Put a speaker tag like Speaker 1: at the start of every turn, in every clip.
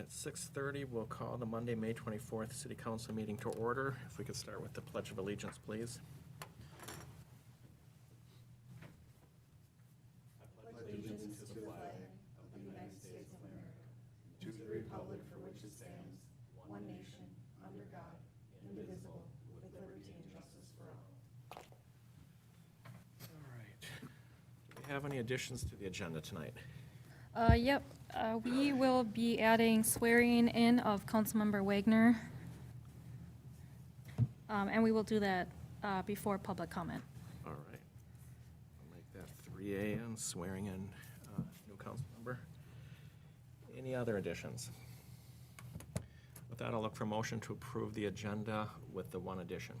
Speaker 1: At 6:30, we'll call the Monday, May 24th City Council meeting to order. If we could start with the Pledge of Allegiance, please.
Speaker 2: Allegiance to the flag of the United States of America, to the republic for which it stands, one nation, under God, indivisible, with liberty and justice for all.
Speaker 1: All right. Do we have any additions to the agenda tonight?
Speaker 3: Yep, we will be adding swearing in of Councilmember Wagner. And we will do that before public comment.
Speaker 1: All right. I'll make that 3 a.m., swearing in new council member. Any other additions? With that, I'll look for a motion to approve the agenda with the one addition.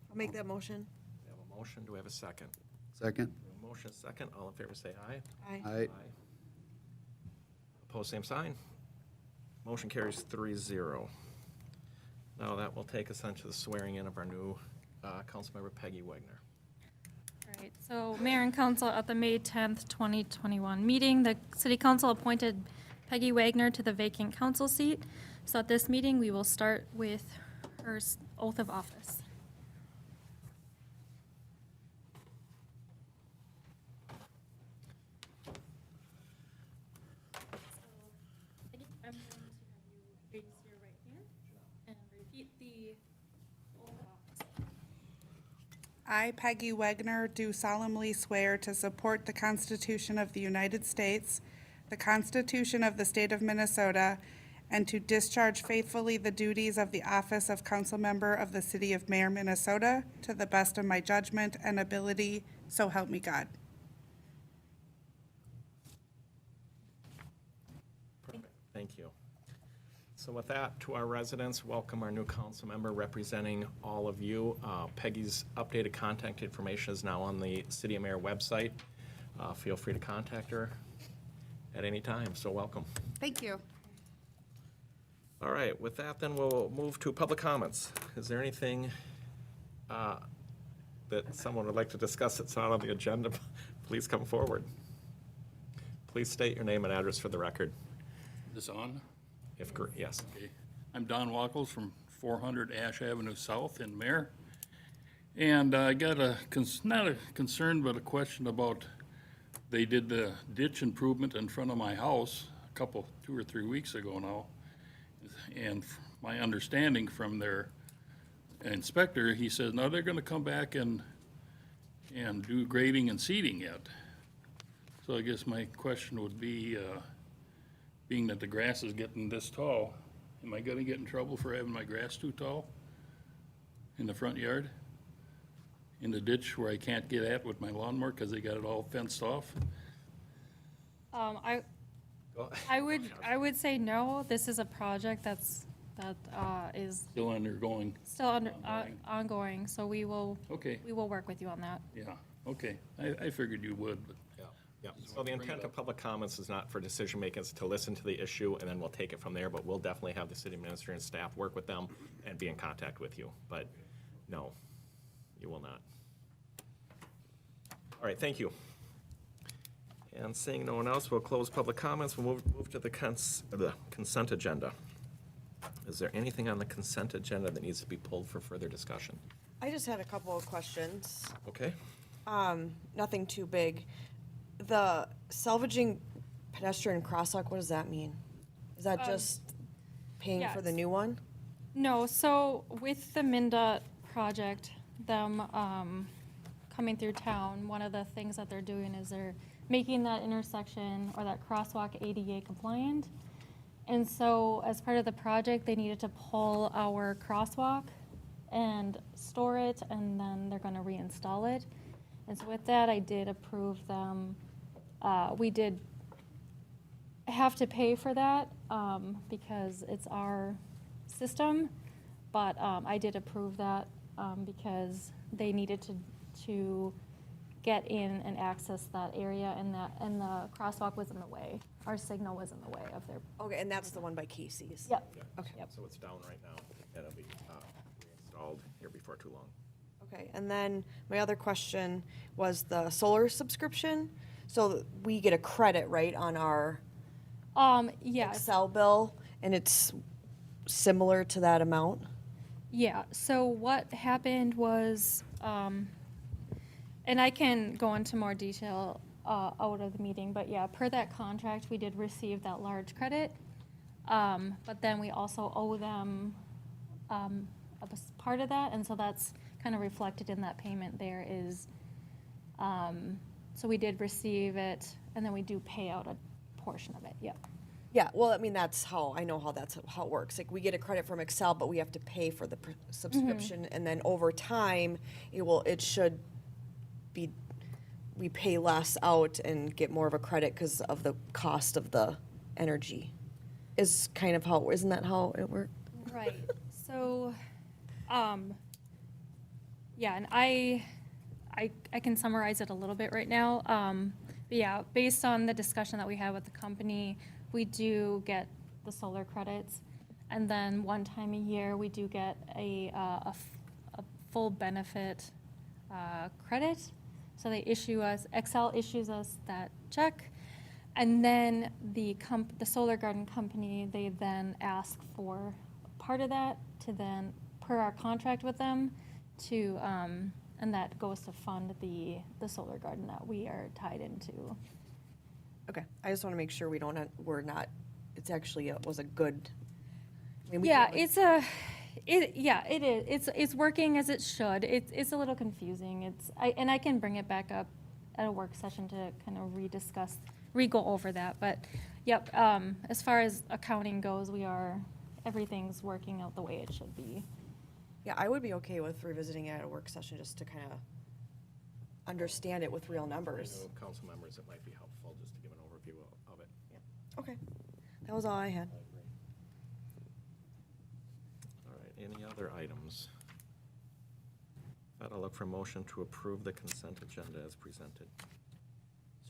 Speaker 4: I'll make that motion.
Speaker 1: We have a motion. Do we have a second?
Speaker 5: Second.
Speaker 1: We have a motion, second. All in favor, say aye.
Speaker 4: Aye.
Speaker 5: Aye.
Speaker 1: Opposed, same sign. Motion carries 3-0. Now that will take us on to the swearing in of our new Councilmember Peggy Wagner.
Speaker 3: All right, so Mayor and Council, at the May 10th, 2021 meeting, the City Council appointed Peggy Wagner to the vacant council seat. So at this meeting, we will start with her oath of office. Peggy, I'm going to have you raise your right hand and repeat the oath of office.
Speaker 6: I, Peggy Wagner, do solemnly swear to support the Constitution of the United States, the Constitution of the State of Minnesota, and to discharge faithfully the duties of the office of council member of the City of Mayor, Minnesota, to the best of my judgment and ability, so help me God.
Speaker 1: Perfect. Thank you. So with that, to our residents, welcome our new council member representing all of you. Peggy's updated contact information is now on the City of Mayor website. Feel free to contact her at any time, so welcome.
Speaker 6: Thank you.
Speaker 1: All right, with that, then we'll move to public comments. Is there anything that someone would like to discuss that's not on the agenda? Please come forward. Please state your name and address for the record.
Speaker 7: This on?
Speaker 1: Yes.
Speaker 7: Okay. I'm Don Wackles from 400 Ash Avenue South in Mare. And I got not a concern, but a question about, they did the ditch improvement in front of my house 2 or 3 weeks ago now. And my understanding from their inspector, he says, no, they're gonna come back and do grading and seeding yet. So I guess my question would be, being that the grass is getting this tall, am I gonna get in trouble for having my grass too tall in the front yard? In the ditch where I can't get at with my lawnmower because they got it all fenced off?
Speaker 3: I would say no. This is a project that is
Speaker 7: Still undergoing?
Speaker 3: still ongoing, so we will
Speaker 7: Okay,
Speaker 3: work with you on that.
Speaker 7: yeah, okay. I figured you would, but
Speaker 1: Yeah. So the intent of public comments is not for decision makers to listen to the issue and then we'll take it from there, but we'll definitely have the city administrator and staff work with them and be in contact with you. But no, you will not. All right, thank you. And seeing no one else, we'll close public comments. We'll move to the consent agenda. Is there anything on the consent agenda that needs to be pulled for further discussion?
Speaker 4: I just had a couple of questions.
Speaker 1: Okay.
Speaker 4: Nothing too big. The salvaging pedestrian crosswalk, what does that mean? Is that just paying for the
Speaker 3: yes.
Speaker 4: new one?
Speaker 3: No, so with the MnDOT project, them coming through town, one of the things that they're doing is they're making that intersection or that crosswalk ADA compliant. And so as part of the project, they needed to pull our crosswalk and store it, and then they're gonna reinstall it. And so with that, I did approve them. We did have to pay for that because it's our system, but I did approve that because they needed to get in and access that area, and the crosswalk was in the way. Our signal was in the way of their.
Speaker 4: Okay, and that's the one by Casey's?
Speaker 3: Yep.
Speaker 4: Okay.
Speaker 3: Yep.
Speaker 1: So it's down right now, and it'll be reinstalled here before too long.
Speaker 4: Okay, and then my other question was the solar subscription. So we get a credit, right, on our
Speaker 3: Yes.
Speaker 4: Excel bill, and it's similar to that amount?
Speaker 3: Yeah, so what happened was, and I can go into more detail out of the meeting, but yeah, per that contract, we did receive that large credit. But then we also owe them part of that, and so that's kind of reflected in that payment there is, so we did receive it, and then we do pay out a portion of it, yep.
Speaker 4: Yeah, well, I mean, that's how, I know how that's how it works. Like, we get a credit from Excel, but we have to pay for the subscription, and then over time, it should be, we pay less out and get more of a credit because of the cost of the energy. Is kind of how, isn't that how it works?
Speaker 3: Right, so, yeah, and I can summarize it a little bit right now. But yeah, based on the discussion that we had with the company, we do get the solar credits. And then one time a year, we do get a full benefit credit. So they issue us, Excel issues us that check. And then the solar garden company, they then ask for part of that to then, per our contract with them, to, and that goes to fund the solar garden that we are tied into.
Speaker 4: Okay, I just want to make sure we're not, it's actually, it was a good. I mean, we
Speaker 3: Yeah,
Speaker 4: can't,
Speaker 3: it is. It's working as it should. It's a little confusing. And I can bring it back up at a work session to kind of go over that. But, yep, as far as accounting goes, everything's working out the way it should be.
Speaker 4: Yeah, I would be okay with revisiting it at a work session just to kind of understand it with real numbers.
Speaker 1: For new council members, it might be helpful just to give an overview of it.
Speaker 4: Okay, that was all I had.
Speaker 1: All right, any other items? I'll look for a motion to approve the consent agenda as presented.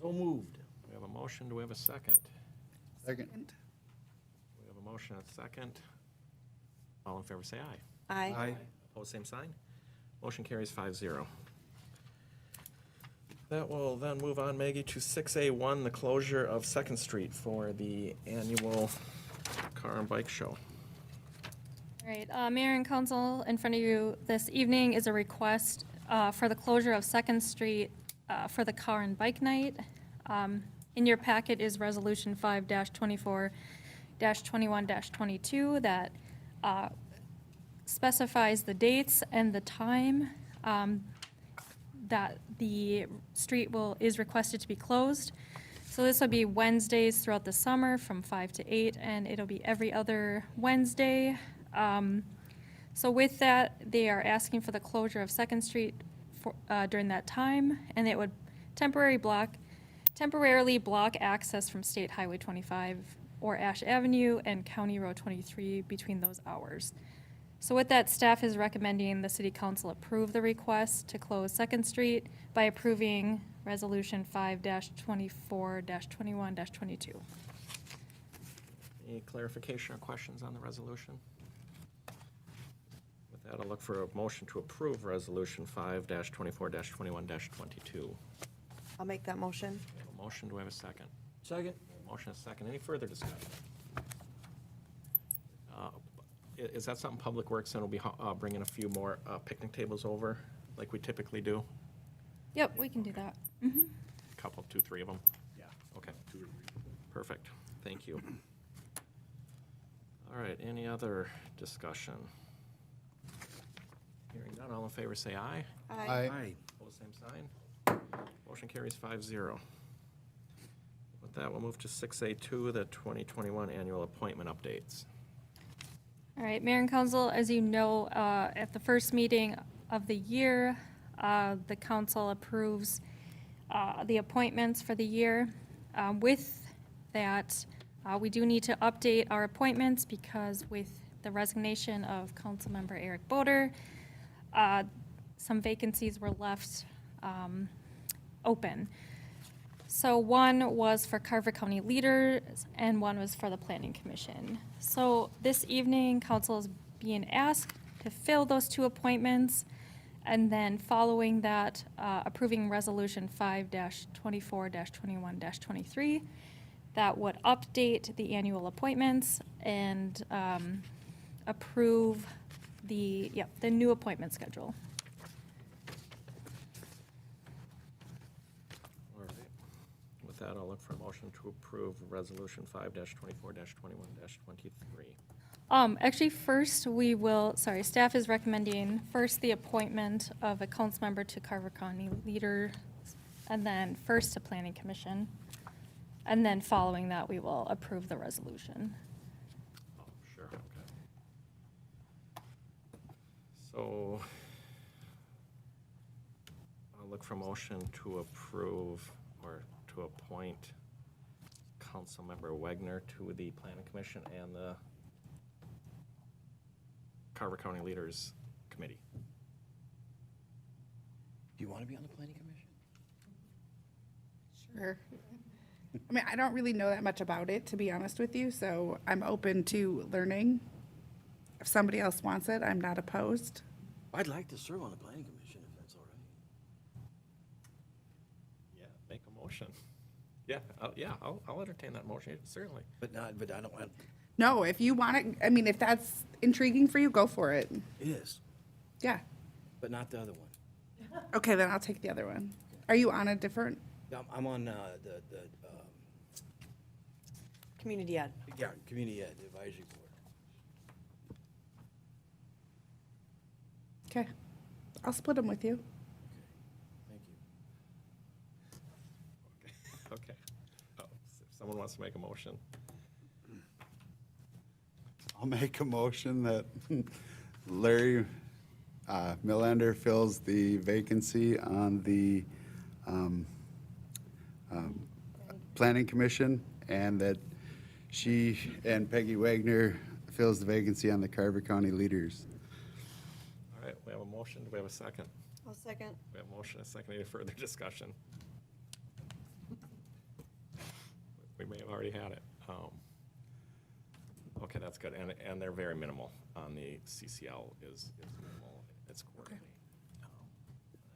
Speaker 5: So moved.
Speaker 1: We have a motion, do we have a second?
Speaker 5: Second.
Speaker 1: We have a motion and a second. All in favor, say aye.
Speaker 4: Aye.
Speaker 1: Opposed, same sign. Motion carries 5-0. That will then move on, Maggie, to 6A1, the closure of Second Street for the annual car and bike show.
Speaker 3: All right, Mayor and Council, in front of you this evening is a request for the closure of Second Street for the car and bike night. In your packet is Resolution 5-24-21-22 that specifies the dates and the time that the street is requested to be closed. So this will be Wednesdays throughout the summer from 5 to 8, and it'll be every other Wednesday. So with that, they are asking for the closure of Second Street during that time, and it would temporarily block access from State Highway 25 or Ash Avenue and County Road 23 between those hours. So with that, staff is recommending the City Council approve the request to close Second Street by approving Resolution 5-24-21-22.
Speaker 1: Any clarification or questions on the resolution? With that, I'll look for a motion to approve Resolution 5-24-21-22.
Speaker 4: I'll make that motion.
Speaker 1: We have a motion, do we have a second?
Speaker 5: Second.
Speaker 1: Motion and a second. Any further discussion? Is that something Public Works and will be bringing a few more picnic tables over like we typically do?
Speaker 3: Yep, we can do that.
Speaker 1: A couple, 2, 3 of them?
Speaker 5: Yeah.
Speaker 1: Okay. Perfect. Thank you. All right, any other discussion? Hearing none, all in favor say aye.
Speaker 5: Aye.
Speaker 1: Opposed, same sign. Motion carries 5-0. With that, we'll move to 6A2, the 2021 annual appointment updates.
Speaker 3: All right, Mayor and Council, as you know, at the first meeting of the year, the council approves the appointments for the year. With that, we do need to update our appointments because with the resignation of Councilmember Eric Boder, some vacancies were left open. So one was for Carver County leaders and one was for the Planning Commission. So this evening, council is being asked to fill those 2 appointments, and then following that, approving Resolution 5-24-21-23 that would update the annual appointments and approve the new appointment schedule.
Speaker 1: All right. With that, I'll look for a motion to approve Resolution 5-24-21-23.
Speaker 3: Actually, first, staff is recommending first the appointment of a council member to Carver County Leader, and then first to Planning Commission. And then following that, we will approve the resolution.
Speaker 1: Oh, sure, okay. So I'll look for a motion to approve or to appoint Councilmember Wagner to the Planning Commission and the Carver County Leaders Committee.
Speaker 5: Do you want to be on the planning commission?
Speaker 6: Sure. I mean, I don't really know that much about it, to be honest with you, so I'm open to learning. If somebody else wants it, I'm not opposed.
Speaker 5: I'd like to serve on the planning commission if that's all right.
Speaker 1: Yeah, make a motion. I'll entertain that motion, certainly.
Speaker 5: But I don't want,
Speaker 6: No, if you want it, I mean, if that's intriguing for you, go for it.
Speaker 5: it is,
Speaker 6: Yeah.
Speaker 5: but not the other one.
Speaker 6: Okay, then I'll take the other one. Are you on a different?
Speaker 5: I'm on the
Speaker 4: Community ed.
Speaker 5: Community Ed Advisory Board.
Speaker 6: Okay. I'll split them with you.
Speaker 5: Thank you.
Speaker 1: Okay. Oh, if someone wants to make a motion.
Speaker 8: I'll make a motion that Larry Millender fills the vacancy on the Planning Commission, and that she and Peggy Wagner fills the vacancy on the Carver County Leaders.
Speaker 1: All right, we have a motion. Do we have a second?
Speaker 4: I'll second.
Speaker 1: We have a motion, a second. Any further discussion? We may have already had it. Okay, that's good. And they're very minimal on the CCL is minimal. It's quarterly. I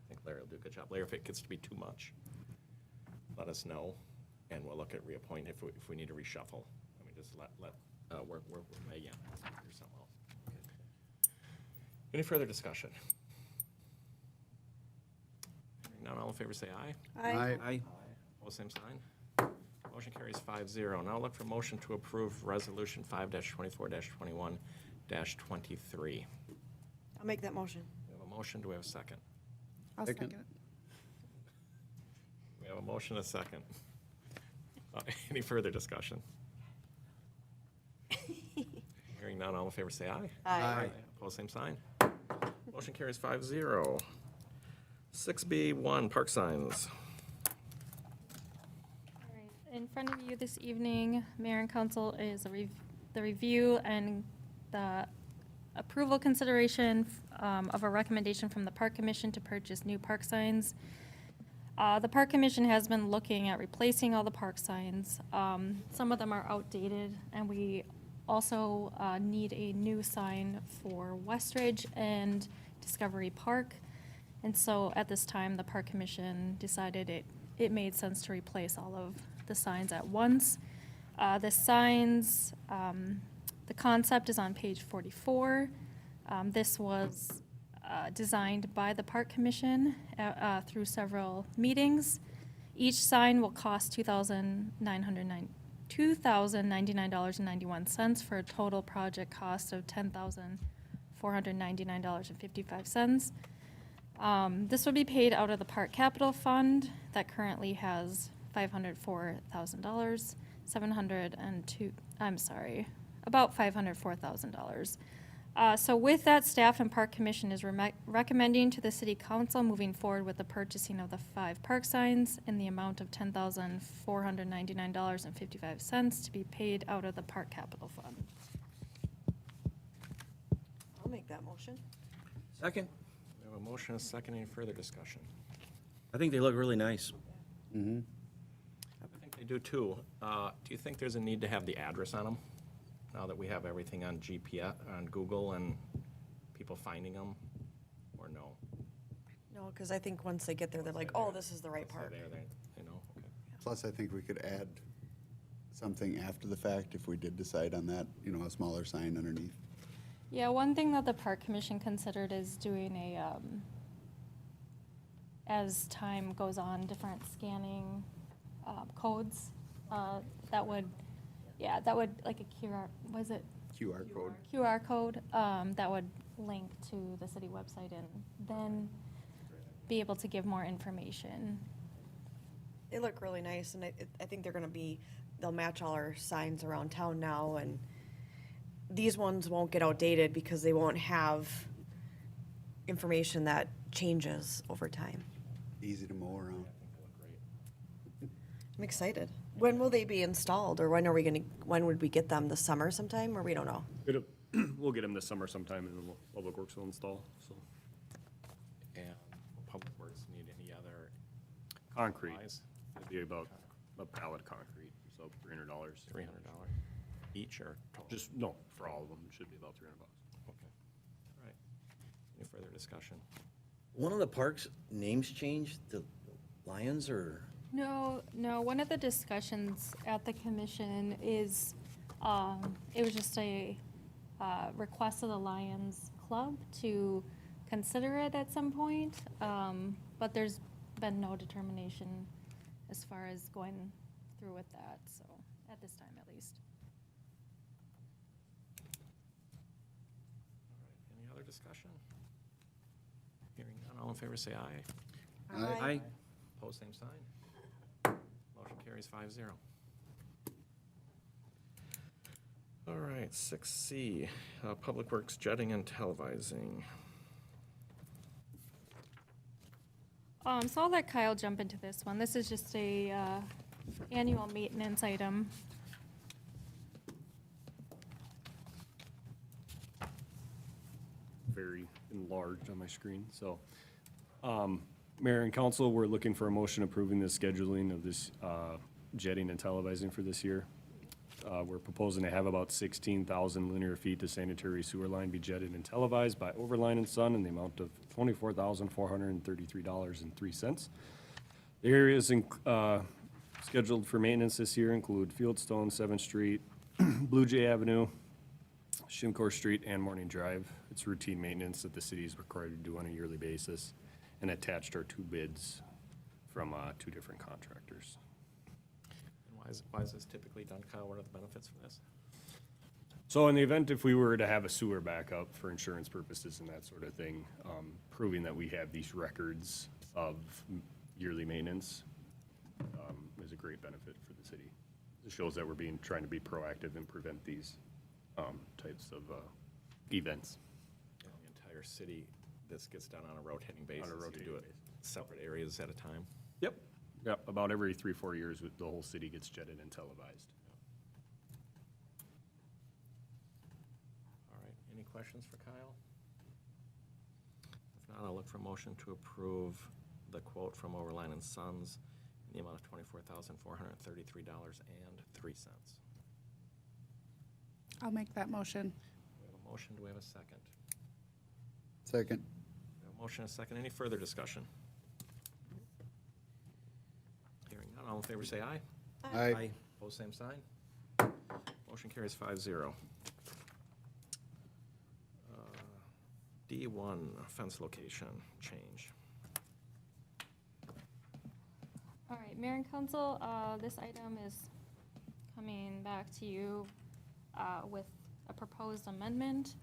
Speaker 1: think Larry will do a good job. Larry, if it gets to be too much, let us know, and we'll look at reappointing if we need to reshuffle. I mean, just let work with Megan or something else. Any further discussion? Hearing none, all in favor say aye.
Speaker 5: Aye.
Speaker 1: All same sign. Motion carries 5-0. Now look for motion to approve Resolution 5-24-21-23.
Speaker 4: I'll make that motion.
Speaker 1: We have a motion. Do we have a second?
Speaker 6: I'll
Speaker 8: Second.
Speaker 6: second it.
Speaker 1: We have a motion, a second. Any further discussion? Hearing none, all in favor say aye.
Speaker 4: Aye.
Speaker 1: Opposed, same sign. Motion carries 5-0. 6B1, park signs.
Speaker 3: All right, in front of you this evening, Mayor and Council, is the review and the approval consideration of a recommendation from the Park Commission to purchase new park signs. The Park Commission has been looking at replacing all the park signs. Some of them are outdated, and we also need a new sign for Westridge and Discovery Park. And so at this time, the Park Commission decided it made sense to replace all of the signs at once. The signs, the concept is on page 44. This was designed by the Park Commission through several meetings. Each sign will cost $2,099.91 for a total project cost of $10,499.55. This would be paid out of the Park Capital Fund that currently has $504,000, about $504,000. So with that, staff and Park Commission is recommending to the City Council moving forward with the purchasing of the 5 park signs in the amount of $10,499.55 to be paid out of the Park Capital Fund.
Speaker 4: I'll make that motion.
Speaker 5: Second.
Speaker 1: We have a motion, a second. Any further discussion?
Speaker 5: I think they look really nice.
Speaker 1: I think they do too. Do you think there's a need to have the address on them? Now that we have everything on GPS, on Google, and people finding them, or no?
Speaker 4: No, because I think once they get there, they're like, oh, this is the right
Speaker 1: Once they're
Speaker 4: park.
Speaker 1: there, they know, okay.
Speaker 8: Plus, I think we could add something after the fact if we did decide on that, you know, a smaller sign underneath?
Speaker 3: Yeah, one thing that the Park Commission considered is doing a, as time goes on, different scanning codes that would, like a QR, was it
Speaker 8: QR code?
Speaker 3: QR code that would link to the city website and then be able to give more information.
Speaker 4: They look really nice, and I think they'll match all our signs around town now, and these ones won't get outdated because they won't have information that changes over time.
Speaker 8: Easy to mow around.
Speaker 4: I'm excited. When will they be installed, or when would we get them? This summer sometime, or we don't know?
Speaker 9: We'll get them this summer sometime, and then Public Works will install, so.
Speaker 1: And Public Works need any other
Speaker 9: Concrete,
Speaker 1: supplies?
Speaker 9: it'd be about a pallet of concrete, so $300.
Speaker 1: $300 each or total?
Speaker 9: Just, no, for all of them, it should be about $300.
Speaker 1: Okay. All right. Any further discussion?
Speaker 5: One of the parks names changed to Lions or?
Speaker 3: No, one of the discussions at the commission is, it was just a request of the Lions Club to consider it at some point, but there's been no determination as far as going through with that, so, at this time at least.
Speaker 1: All right. Any other discussion? Hearing none, all in favor say aye.
Speaker 5: Aye.
Speaker 1: Opposed, same sign. Motion carries 5-0. All right, 6C, Public Works jetting and televising.
Speaker 3: So I'll let Kyle jump into this one. This is just a annual maintenance item.
Speaker 9: Very enlarged on my screen, so. Mayor and council, we're looking for a motion approving the scheduling of this jetting and televising for this year. We're proposing to have about 16,000 linear feet of sanitary sewer line be jetted and televised by Overline and Son in the amount of $24,433.03. The areas scheduled for maintenance this year include Fieldstone, 7th Street, Blue Jay Avenue, Shimcore Street, and Morning Drive. It's routine maintenance that the city is required to do on a yearly basis, and attached are 2 bids from 2 different contractors.
Speaker 1: And why is this typically done, Kyle? What are the benefits for this?
Speaker 9: So in the event if we were to have a sewer backup for insurance purposes and that sort of thing, proving that we have these records of yearly maintenance is a great benefit for the city. It shows that we're trying to be proactive and prevent these types of events.
Speaker 1: In the entire city, this gets done on a rotating basis?
Speaker 9: rotating
Speaker 1: You do it
Speaker 9: basis.
Speaker 1: separate areas at a time?
Speaker 9: Yep. Yep, about every 3-4 years, the whole city gets jetted and televised.
Speaker 1: All right, any questions for Kyle? If not, I'll look for a motion to approve the quote from Overline and Sons in the amount of $24,433.03.
Speaker 6: I'll make that motion.
Speaker 1: We have a motion, do we have a second?
Speaker 8: Second.
Speaker 1: We have a motion and a second, any further discussion? Hearing none, all in favor say aye.
Speaker 8: Aye.
Speaker 1: Opposed, same sign. Motion carries 5-0. D1, fence location change.
Speaker 3: All right, Mayor and Council, this item is coming back to you with a proposed amendment.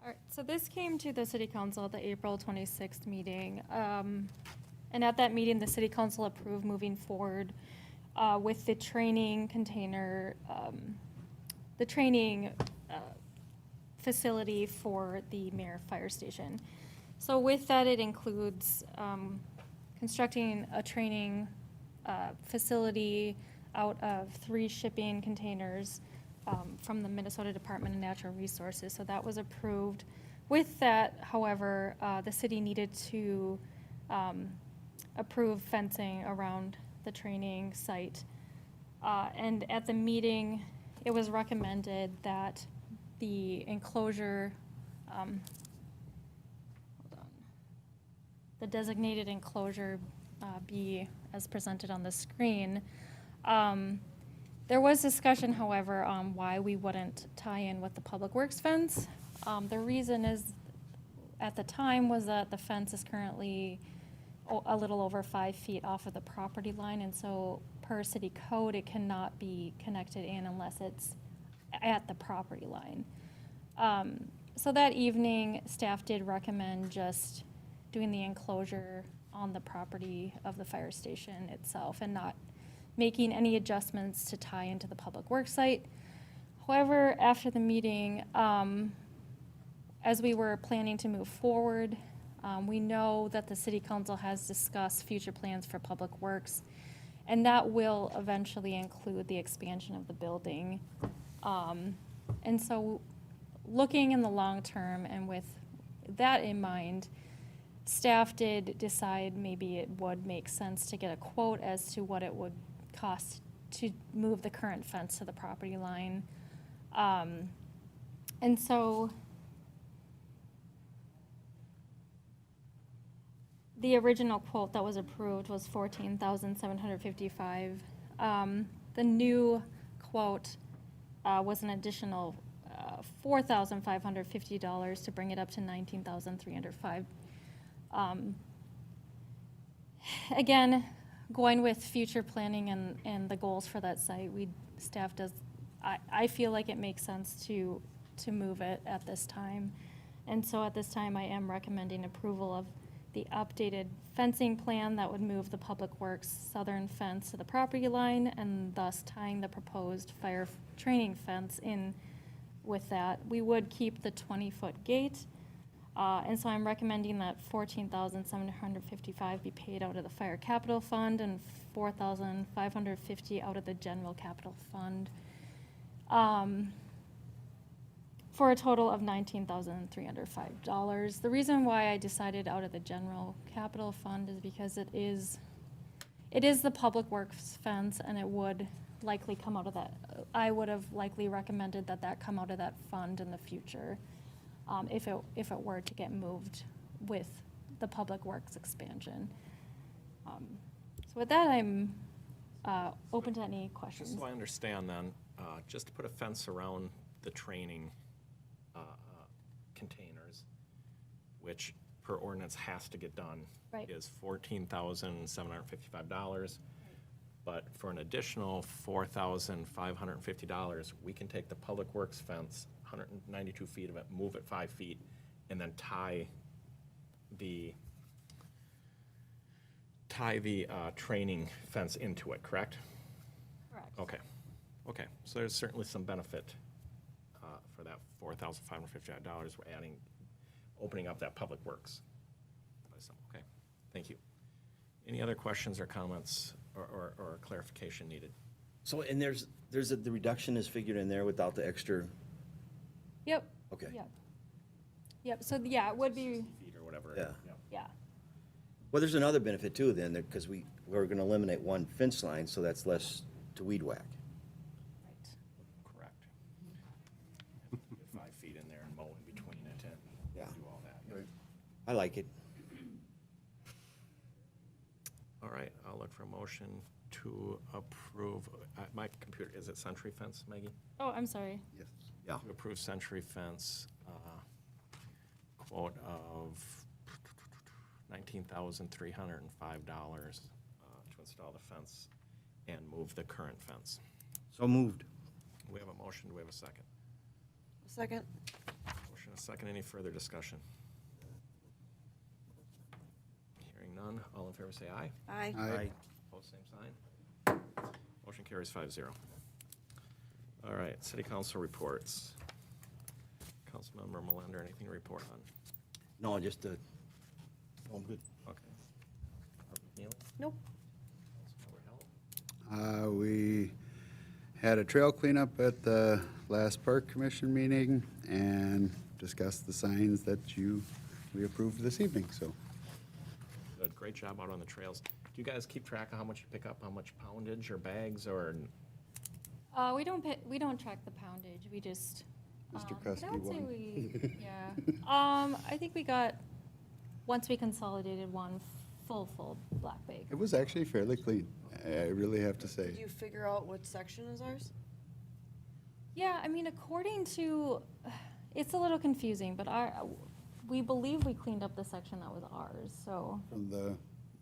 Speaker 3: All right, so this came to the city council at the April 26th meeting. And at that meeting, the city council approved moving forward with the training container, the training facility for the Mayor Fire Station. So with that, it includes constructing a training facility out of 3 shipping containers from the Minnesota Department of Natural Resources. So that was approved. With that, however, the city needed to approve fencing around the training site. And at the meeting, it was recommended that the enclosure, hold on, the designated enclosure be as presented on the screen. There was discussion, however, on why we wouldn't tie in with the Public Works fence. The reason is, at the time, was that the fence is currently a little over 5 feet off of the property line, and so per city code, it cannot be connected in unless it's at the property line. So that evening, staff did recommend just doing the enclosure on the property of the fire station itself and not making any adjustments to tie into the Public Works site. However, after the meeting, as we were planning to move forward, we know that the city council has discussed future plans for Public Works, and that will eventually include the expansion of the building. And so, looking in the long term and with that in mind, staff did decide maybe it would make sense to get a quote as to what it would cost to move the current fence to the property line. And so the original quote that was approved was $14,755. The new quote was an additional $4,550 to bring it up to $19,305. Again, going with future planning and the goals for that site, staff does, I feel like it makes sense to move it at this time. And so at this time, I am recommending approval of the updated fencing plan that would move the Public Works southern fence to the property line and thus tying the proposed fire training fence in with that. We would keep the 20-foot gate. And so I'm recommending that $14,755 be paid out of the Fire Capital Fund and $4,550 out of the General Capital Fund, for a total of $19,305. The reason why I decided out of the General Capital Fund is because it is the Public Works fence, and it would likely come out of that. I would have likely recommended that come out of that fund in the future. If it were to get moved with the Public Works expansion. So with that, I'm open to any questions.
Speaker 1: Just so I understand then, just to put a fence around the training containers, which per ordinance has to get done,
Speaker 3: Right.
Speaker 1: is $14,755. But for an additional $4,550, we can take the Public Works fence, 192 feet of it, move it 5 feet, and then tie the training fence into it, correct?
Speaker 3: Correct.
Speaker 1: Okay, so there's certainly some benefit for that $4,550 we're adding, opening up that Public Works. Okay, thank you. Any other questions or comments or clarification needed?
Speaker 5: So, and the reduction is figured in there without the extra,
Speaker 3: Yep.
Speaker 5: okay.
Speaker 3: Yep, so yeah, it would be,
Speaker 1: Feet or whatever.
Speaker 5: Yeah.
Speaker 3: yeah.
Speaker 5: Well, there's another benefit too then, because we're gonna eliminate one fence line, so that's less to weed whack.
Speaker 3: Right.
Speaker 1: Correct. Get 5 feet in there and mow in between it and
Speaker 5: Yeah.
Speaker 1: do all that.
Speaker 5: I like it.
Speaker 1: All right, I'll look for a motion to approve, my computer, is it Century Fence, Maggie?
Speaker 3: Oh, I'm sorry.
Speaker 8: Yes.
Speaker 5: Yeah.
Speaker 1: To approve Century Fence, quote of $19,305 to install the fence and move the current fence.
Speaker 5: So moved.
Speaker 1: We have a motion, do we have a second?
Speaker 4: Second.
Speaker 1: Motion, a second, any further discussion? Hearing none, all in favor say aye.
Speaker 4: Aye.
Speaker 5: Aye.
Speaker 1: Opposed, same sign. Motion carries 5-0. All right, city council reports. Councilmember Melander, anything to report on?
Speaker 5: No, just I'm good.
Speaker 1: Okay. Neil?
Speaker 4: Nope.
Speaker 1: Councilmember Hill?
Speaker 8: We had a trail cleanup at the last park commission meeting and discussed the signs that we approved this evening, so.
Speaker 1: Good, great job out on the trails. you guys keep track of how much you pick up, how much poundage or bags or?
Speaker 3: We don't track the poundage, we just.
Speaker 8: Mr.
Speaker 3: but
Speaker 8: Cuskey
Speaker 3: I would say
Speaker 8: won.
Speaker 3: we, yeah. I think we got, once we consolidated one full black bag.
Speaker 8: It was actually fairly clean, I really have to say.
Speaker 4: Did you figure out what section is ours?
Speaker 3: Yeah, I mean, according to, it's a little confusing, but we believe we cleaned up the section that was ours, so.
Speaker 8: From the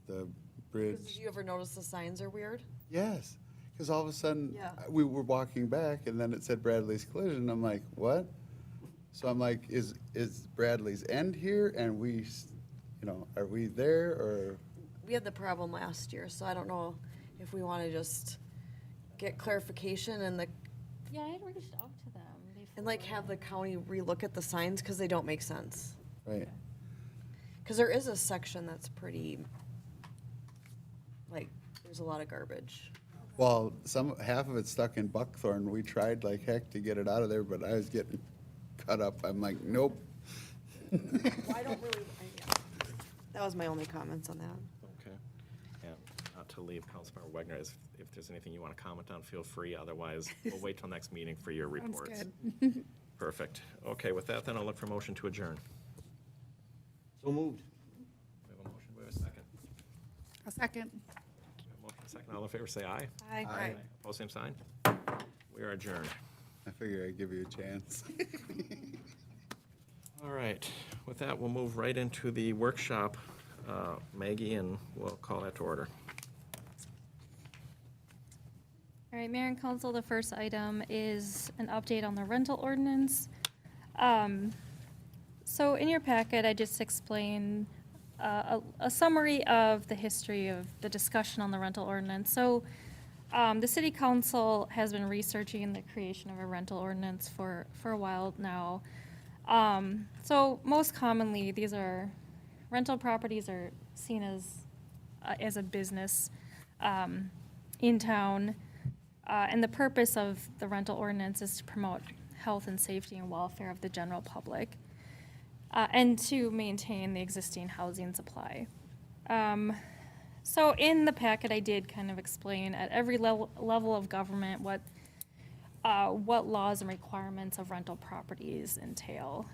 Speaker 4: 'Cause
Speaker 8: bridge.
Speaker 4: Did you ever notice the signs are weird?
Speaker 8: Yes, because all of a sudden,
Speaker 4: Yeah.
Speaker 8: we were walking back and then it said Bradley's Collision. I'm like, what? So I'm like, is Bradley's End here? And are we there or?
Speaker 4: We had the problem last year, so I don't know if we want to just get clarification
Speaker 3: Yeah, I had reached out to them before.
Speaker 4: and like have the county relook at the signs because they don't make sense.
Speaker 8: Right.
Speaker 4: Because there is a section that's pretty, like, there's a lot of garbage.
Speaker 8: Well, half of it's stuck in buckthorn. We tried like heck to get it out of there, but I was getting cut up. I'm like, nope.
Speaker 4: Well, I don't really, yeah. That was my only comments on that.
Speaker 1: Okay. And not to leave Councilmember Wagner, if there's anything you want to comment on, feel free. Otherwise, we'll wait till next meeting for your
Speaker 6: Sounds
Speaker 1: reports.
Speaker 6: good.
Speaker 1: Perfect. Okay, with that, then I'll look for motion to adjourn.
Speaker 5: So moved.
Speaker 1: We have a motion, we have a second.
Speaker 6: A second.
Speaker 1: We have a motion, a second. All in favor, say aye.
Speaker 4: Aye.
Speaker 1: Opposed, same sign. We are adjourned.
Speaker 8: I figure I'd give you a chance.
Speaker 1: All right, with that, we'll move right into the workshop, Maggie, and we'll call that to order.
Speaker 3: All right, Mayor and Council, the first item is an update on the rental ordinance. So in your packet, I just explained a summary of the history of the discussion on the rental ordinance. So the city council has been researching the creation of a rental ordinance for a while now. So most commonly, rental properties are seen as a business in town. And the purpose of the rental ordinance is to promote health and safety and welfare of the general public, and to maintain the existing housing supply. So in the packet, I did kind of explain at every level of government what laws and requirements of rental properties entail.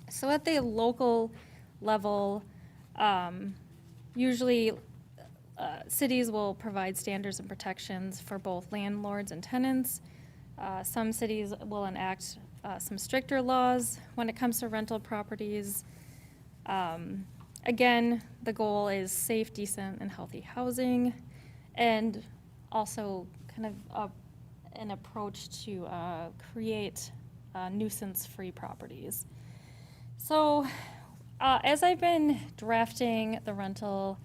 Speaker 3: So at the local level, usually cities will provide standards and protections for both landlords and tenants. Some cities will enact some stricter laws when it comes to rental properties. Again, the goal is safe, decent, and healthy housing, and also kind of an approach to create nuisance-free properties. So as I've been drafting the rental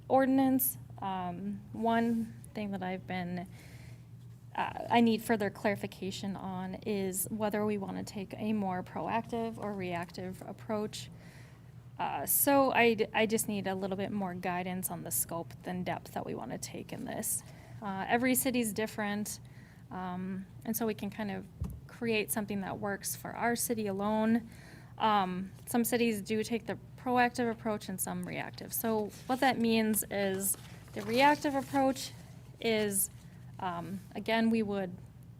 Speaker 3: ordinance, one thing that I need further clarification on is whether we want to take a more proactive or reactive approach. So I just need a little bit more guidance on the scope and depth that we want to take in this. Every city's different, and so we can kind of create something that works for our city alone. Some cities do take the proactive approach and some reactive. So what that means is the reactive approach is, again,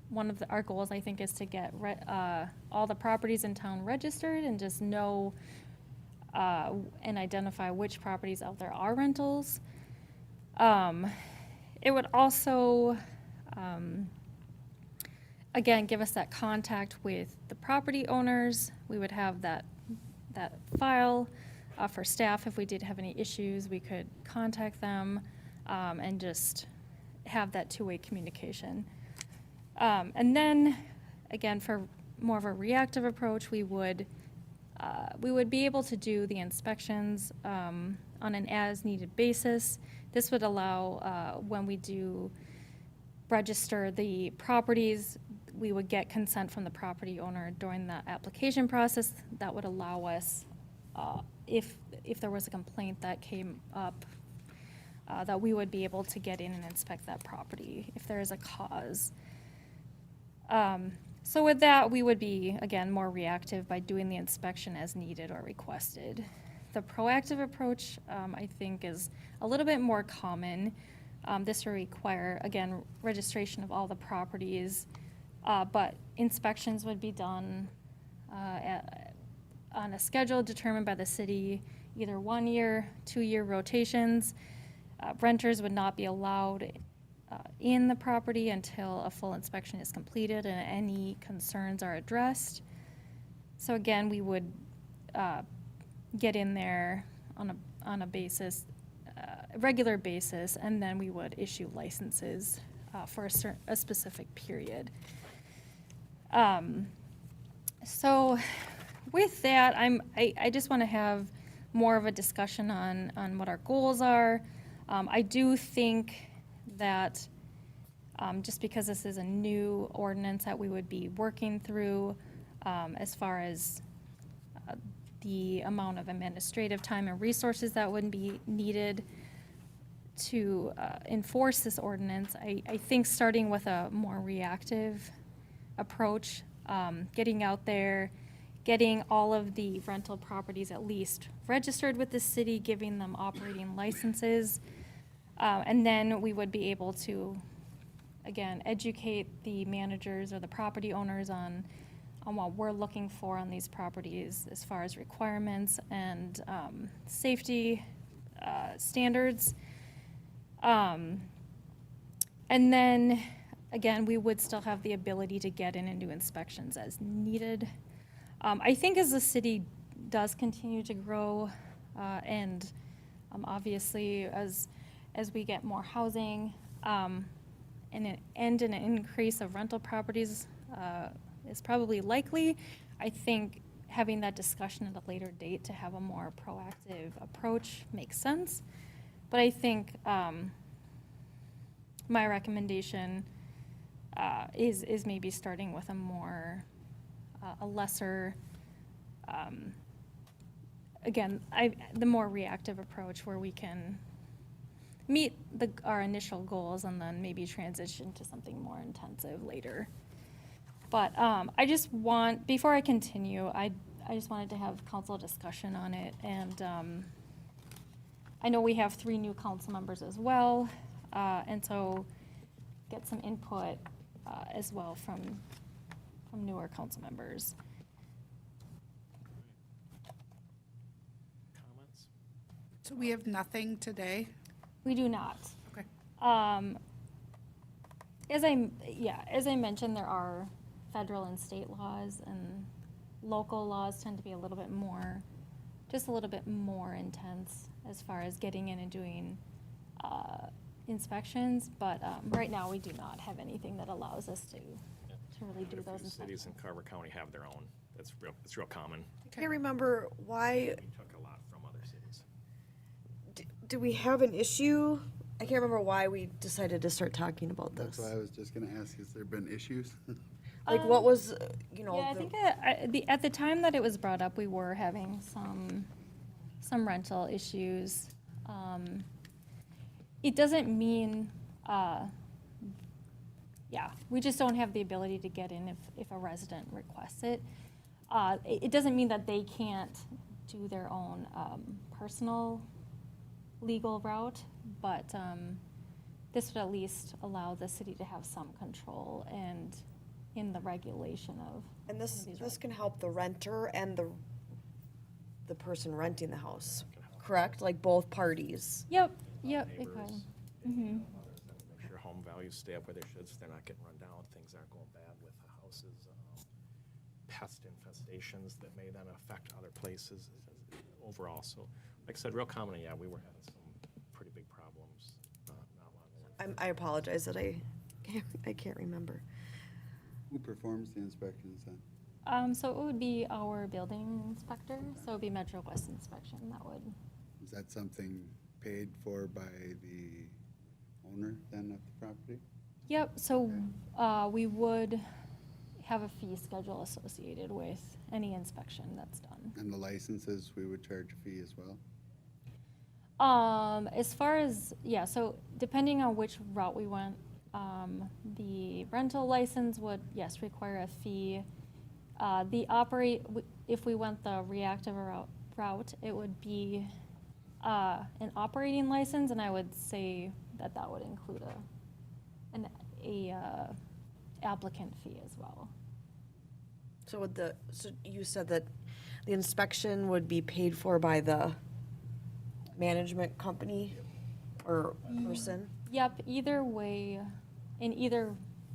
Speaker 3: one of our goals, I think, is to get all the properties in town registered and just know and identify which properties out there are rentals. It would also, again, give us that contact with the property owners. We would have that file for staff. If we did have any issues, we could contact them and just have that two-way communication. And then, again, for more of a reactive approach, we would be able to do the inspections on an as-needed basis. This would allow, when we do register the properties, we would get consent from the property owner during the application process. That would allow us, if there was a complaint that came up, that we would be able to get in and inspect that property if there is a cause. So with that, we would be, again, more reactive by doing the inspection as needed or requested. The proactive approach, I think, is a little bit more common. This will require, again, registration of all the properties, but inspections would be done on a schedule determined by the city, either 1 year, 2-year rotations. Renters would not be allowed in the property until a full inspection is completed and any concerns are addressed. So again, we would get in there on a basis, regular basis, and then we would issue licenses for a specific period. So with that, I just want to have more of a discussion on what our goals are. I do think that just because this is a new ordinance that we would be working through, as far as the amount of administrative time and resources that would be needed to enforce this ordinance, I think starting with a more reactive approach, getting out there, getting all of the rental properties at least registered with the city, giving them operating licenses, and then we would be able to, again, educate the managers or the property owners on what we're looking for on these properties as far as requirements and safety standards. And then, again, we would still have the ability to get in and do inspections as needed. I think as the city does continue to grow, and obviously as we get more housing, and an increase of rental properties is probably likely, I think having that discussion at a later date to have a more proactive approach makes sense. But I think my recommendation is maybe starting with a lesser, again, the more reactive approach where we can meet our initial goals and then maybe transition to something more intensive later. But I just before I continue, I just wanted to have council discussion on it. And I know we have 3 new council members as well, and so get some input as well from newer council members.
Speaker 1: Comments?
Speaker 6: So we have nothing today?
Speaker 3: We do not.
Speaker 6: Okay.
Speaker 3: As I mentioned, there are federal and state laws, and local laws tend to be a little bit more intense as far as getting in and doing inspections. But right now, we do not have anything that allows us to really do
Speaker 1: Quite a
Speaker 3: those
Speaker 1: few cities
Speaker 3: inspections.
Speaker 1: in Carver County have their own. It's real common.
Speaker 4: I can't remember why,
Speaker 1: We took a lot from other cities.
Speaker 4: do we have an issue? I can't remember why we decided to start talking about this.
Speaker 8: That's why I was just gonna ask, has there been issues?
Speaker 4: Like, what was, you know,
Speaker 3: Yeah, I think at the time that it was brought up, we were having some rental issues. It doesn't mean, we just don't have the ability to get in if a resident requests it. It doesn't mean that they can't do their own personal legal route, but this would at least allow the city to have some control and in the regulation of.
Speaker 4: and this
Speaker 3: these
Speaker 4: can help the renter and the person renting the house, correct? Like both parties.
Speaker 3: Yep, it could.
Speaker 1: Neighbors.
Speaker 3: Mm-hmm.
Speaker 1: Make sure home values stay up where they should, so they're not getting run down, things aren't going bad with the houses. Pest infestations that may then affect other places overall. So, like I said, real common, we were having some pretty big problems not long ago.
Speaker 4: I apologize that I can't remember.
Speaker 8: Who performs the inspections then?
Speaker 3: So it would be our building inspector, so it would be Metro West Inspection that would.
Speaker 8: Is that something paid for by the owner then of the property?
Speaker 3: Yep, so we would have a fee schedule associated with any inspection that's done.
Speaker 8: And the licenses, we would charge a fee as well?
Speaker 3: As far as, so depending on which route we went, the rental license would, yes, require a fee. If we went the reactive route, route, it would be an operating license, and I would say that that would include a applicant fee as well.
Speaker 4: So so you said that the inspection would be paid for by the management company or person?
Speaker 3: Yep, in either way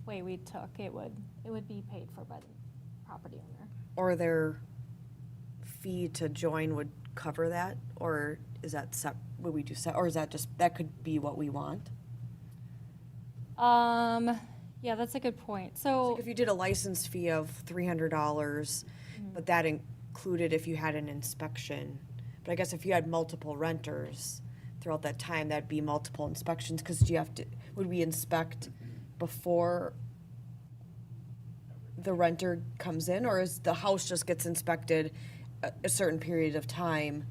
Speaker 3: we took, it would be paid for by the property owner.
Speaker 4: Or their fee to join would cover that? Or is that would we do, or is that just, that could be what we want?
Speaker 3: Yeah, that's a good point.
Speaker 4: Like
Speaker 3: So,
Speaker 4: if you did a license fee of $300, but that included if you had an inspection. But I guess if you had multiple renters throughout that time, that'd be multiple inspections, because do you have to, would we inspect before the renter comes in, or is the house just gets inspected a certain period of time?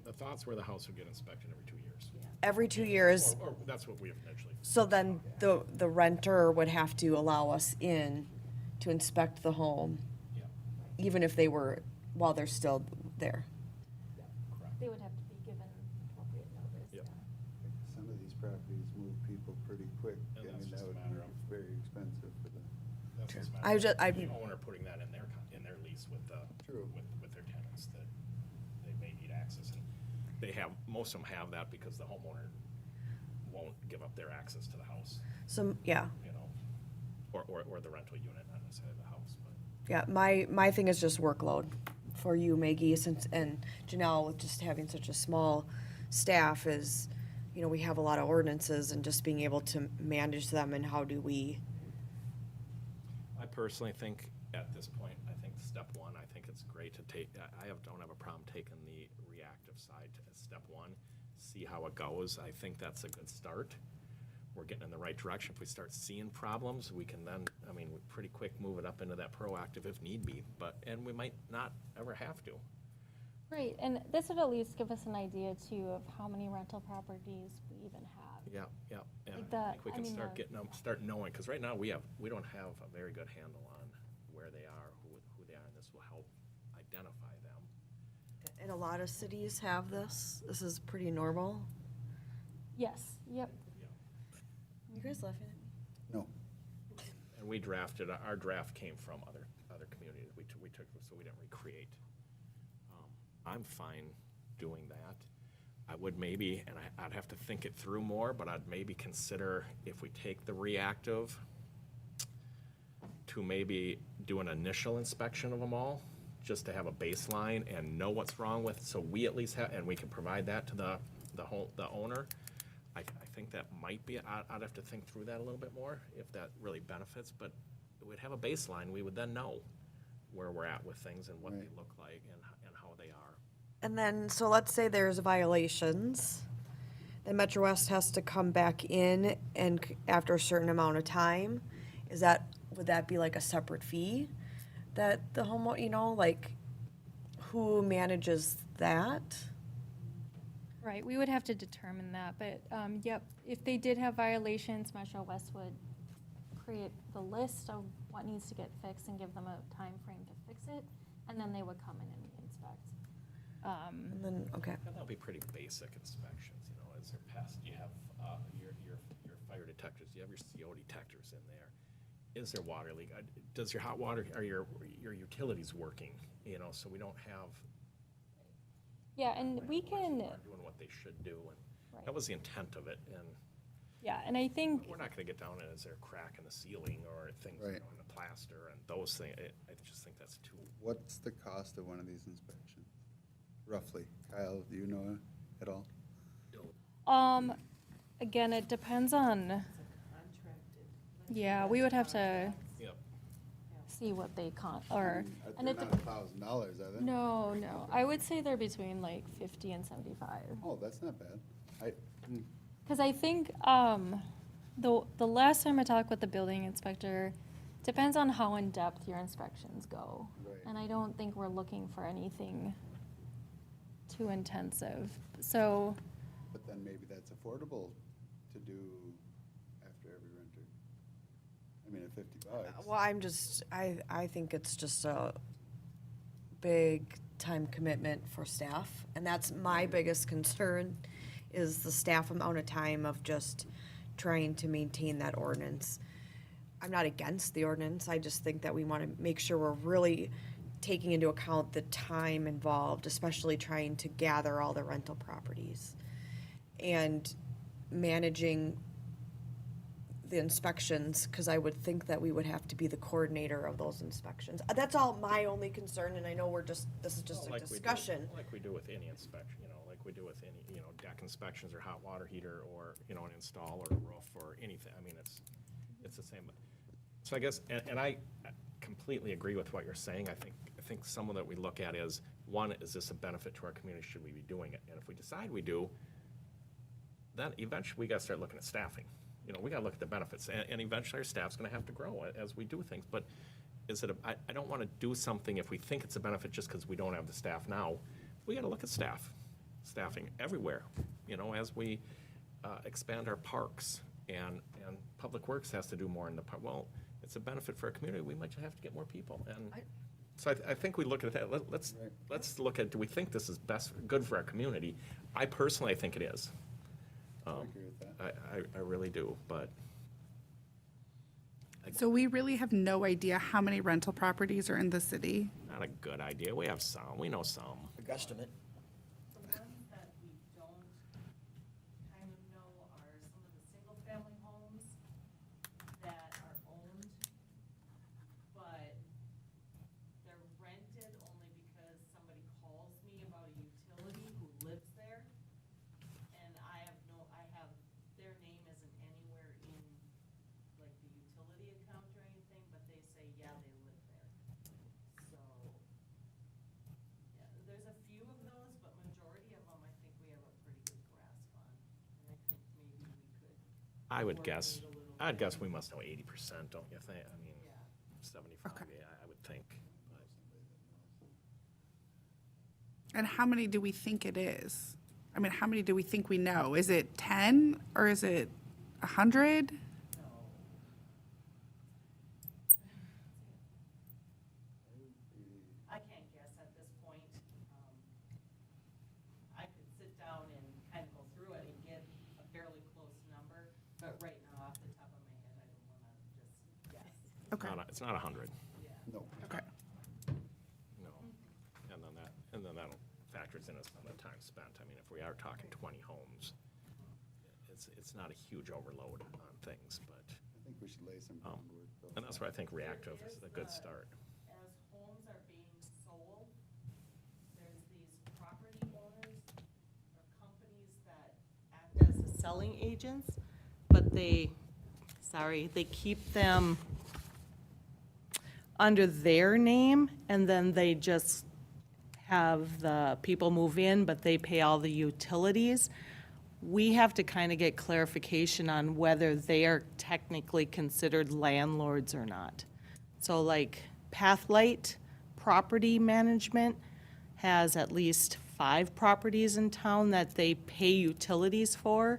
Speaker 1: The thoughts were the house would get inspected every 2 years.
Speaker 4: Every 2 years?
Speaker 1: Or that's what we have initially.
Speaker 4: So then the renter would have to allow us in to inspect the home,
Speaker 1: Yeah,
Speaker 4: even if they were, while they're still there.
Speaker 1: correct.
Speaker 3: they would have to be given appropriate notice.
Speaker 1: Yep.
Speaker 8: Some of these properties move people pretty quick.
Speaker 1: And
Speaker 8: I
Speaker 1: that's
Speaker 8: mean,
Speaker 1: just
Speaker 8: that
Speaker 1: a
Speaker 8: would
Speaker 1: matter
Speaker 8: be
Speaker 1: of-
Speaker 8: very expensive for the.
Speaker 1: That's just a
Speaker 4: I
Speaker 1: matter
Speaker 4: just-
Speaker 1: of
Speaker 4: I-
Speaker 1: the owner putting that in their lease with
Speaker 8: True.
Speaker 1: with their tenants, that they may need access. And they have, most of them have that because the homeowner won't give up their access to the house,
Speaker 4: Yeah,
Speaker 1: you know, or the rental unit, not necessarily the house, but.
Speaker 4: yeah, my thing is just workload for you, Maggie, and Janelle, with just having such a small staff is, we have a lot of ordinances and just being able to manage them, and how do we,
Speaker 1: I personally think, at this point, I think step one, I think it's great to take, don't have a problem taking the reactive side to step one, see how it goes. I think that's a good start. We're getting in the right direction. If we start seeing problems, we can then, we pretty quick move it up into that proactive if need be, and we might not ever have to.
Speaker 3: Right, and this would at least give us an idea too of how many rental properties we even have.
Speaker 1: Yeah, yeah, and
Speaker 3: Like
Speaker 1: I
Speaker 3: that-
Speaker 1: think we
Speaker 3: I
Speaker 1: can
Speaker 3: mean,
Speaker 1: start
Speaker 3: the-
Speaker 1: getting them, start knowing, because right now we don't have a very good handle on where they are, who they are, and this will help identify them.
Speaker 4: and a lot of cities have this. This is pretty normal.
Speaker 3: Yes, yep.
Speaker 4: You guys laughing at me?
Speaker 8: No.
Speaker 1: And we drafted, our draft came from other communities, we took, so we didn't recreate. I'm fine doing that. I would maybe, and I'd have to think it through more, but I'd maybe consider if we take the reactive to maybe do an initial inspection of them all, just to have a baseline and know what's wrong with, so we at least have, and we can provide that to the owner. I think that might be, I'd have to think through that a little bit more, if that really benefits, but we'd have a baseline, we would then know where we're at with things and what they
Speaker 8: Right.
Speaker 1: look like and how they are.
Speaker 4: And then, so let's say there's violations, then Metro West has to come back in and after a certain amount of time, would that be like a separate fee that the homeowner, like, who manages that?
Speaker 3: Right, we would have to determine that, but, yep, if they did have violations, Metro West would create the list of what needs to get fixed and give them a time frame to fix it, and then they would come in and inspect.
Speaker 4: And then, okay,
Speaker 1: And that'll be pretty basic inspections, is there pest, you have, your fire detectors, you have your CO detectors in there. Is there water leak? Does your hot water, are your utilities working? So we don't have.
Speaker 3: Yeah, and we can,
Speaker 1: Are doing what they should do, and
Speaker 3: Right.
Speaker 1: that was the intent of it, and
Speaker 3: yeah, and I think,
Speaker 1: we're not gonna get down in, is there a crack in the ceiling or things,
Speaker 8: Right.
Speaker 1: in the plaster and those things, I just think that's too.
Speaker 8: What's the cost of one of these inspections? Roughly. Kyle, do you know at all?
Speaker 3: again, it depends on, yeah, we would have to
Speaker 1: Yep.
Speaker 3: see what they and
Speaker 8: They're
Speaker 3: it,
Speaker 8: not $1,000, are they?
Speaker 3: no, I would say they're between like 50 and 75.
Speaker 8: Oh, that's not bad.
Speaker 3: Because I think the last time I talked with the building inspector, depends on how in-depth your inspections go.
Speaker 8: Right.
Speaker 3: And I don't think we're looking for anything too intensive. So,
Speaker 8: But then maybe that's affordable to do after every renter. At $50.
Speaker 4: well, I think it's just a big time commitment for staff. And that's my biggest concern, is the staff amount of time of just trying to maintain that ordinance. I'm not against the ordinance, I just think that we want to make sure we're really taking into account the time involved, especially trying to gather all the rental properties. And managing the inspections, because I would think that we would have to be the coordinator of those inspections. That's all my only concern, and I know this is just a
Speaker 1: Like we do-
Speaker 4: discussion.
Speaker 1: Like we do with any inspection, like we do with any, deck inspections or hot water heater or, an install or a roof or anything. I mean, it's the same. So I guess, and I completely agree with what you're saying. I think some of that we look at is, one, is this a benefit to our community? Should we be doing it? And if we decide we do, then eventually we gotta start looking at staffing. We gotta look at the benefits, and eventually our staff's gonna have to grow as we do things. But I don't wanna do something if we think it's a benefit just because we don't have the staff now. We gotta look at staffing everywhere, as we expand our parks, and Public Works has to do more in the park. Well, it's a benefit for our community, we might have to get more people, and so I think we look at that. Let's look at, do we think this is good for our community? I personally think it is.
Speaker 8: I agree with that.
Speaker 1: I really do, but
Speaker 6: So we really have no idea how many rental properties are in the city.
Speaker 1: not a good idea. We have some, we know some.
Speaker 5: Guesstimate.
Speaker 2: The ones that we don't kind of know are some of the single-family homes that are owned, but they're rented only because somebody calls me about a utility who lives there. And I have their name isn't anywhere in, like, the utility account or anything, but they say, yeah, they live there. So, yeah, there's a few of those, but majority of them, I think we have a pretty good grasp on. And I think maybe we could.
Speaker 1: I would guess,
Speaker 2: coordinate a little
Speaker 1: I'd
Speaker 2: bit.
Speaker 1: guess we must know 80%, don't you think? I mean,
Speaker 2: Yeah.
Speaker 1: 75,
Speaker 6: Okay.
Speaker 1: yeah, I would think. But
Speaker 6: And how many do we think it is? I mean, how many do we think we know? Is it 10 or is it 100?
Speaker 2: I can't guess at this point. I could sit down and kind of go through it and get a fairly close number, but right now, off the top of my head, I don't want to just guess.
Speaker 6: Okay,
Speaker 1: it's not 100,
Speaker 8: No.
Speaker 6: okay.
Speaker 1: no. And then that factors in some of the time spent. I mean, if we are talking 20 homes, it's not a huge overload on things, but,
Speaker 8: I think we should lay some groundwork. though.
Speaker 1: and that's why I think reactive is a good start.
Speaker 2: As homes are being sold, there's these property owners or companies that act as the selling agents, but they keep them under their name, and then they just have the people move in, but they pay all the utilities. We have to kind of get clarification on whether they are technically considered landlords or not. So like Pathlight Property Management has at least 5 properties in town that they pay utilities for,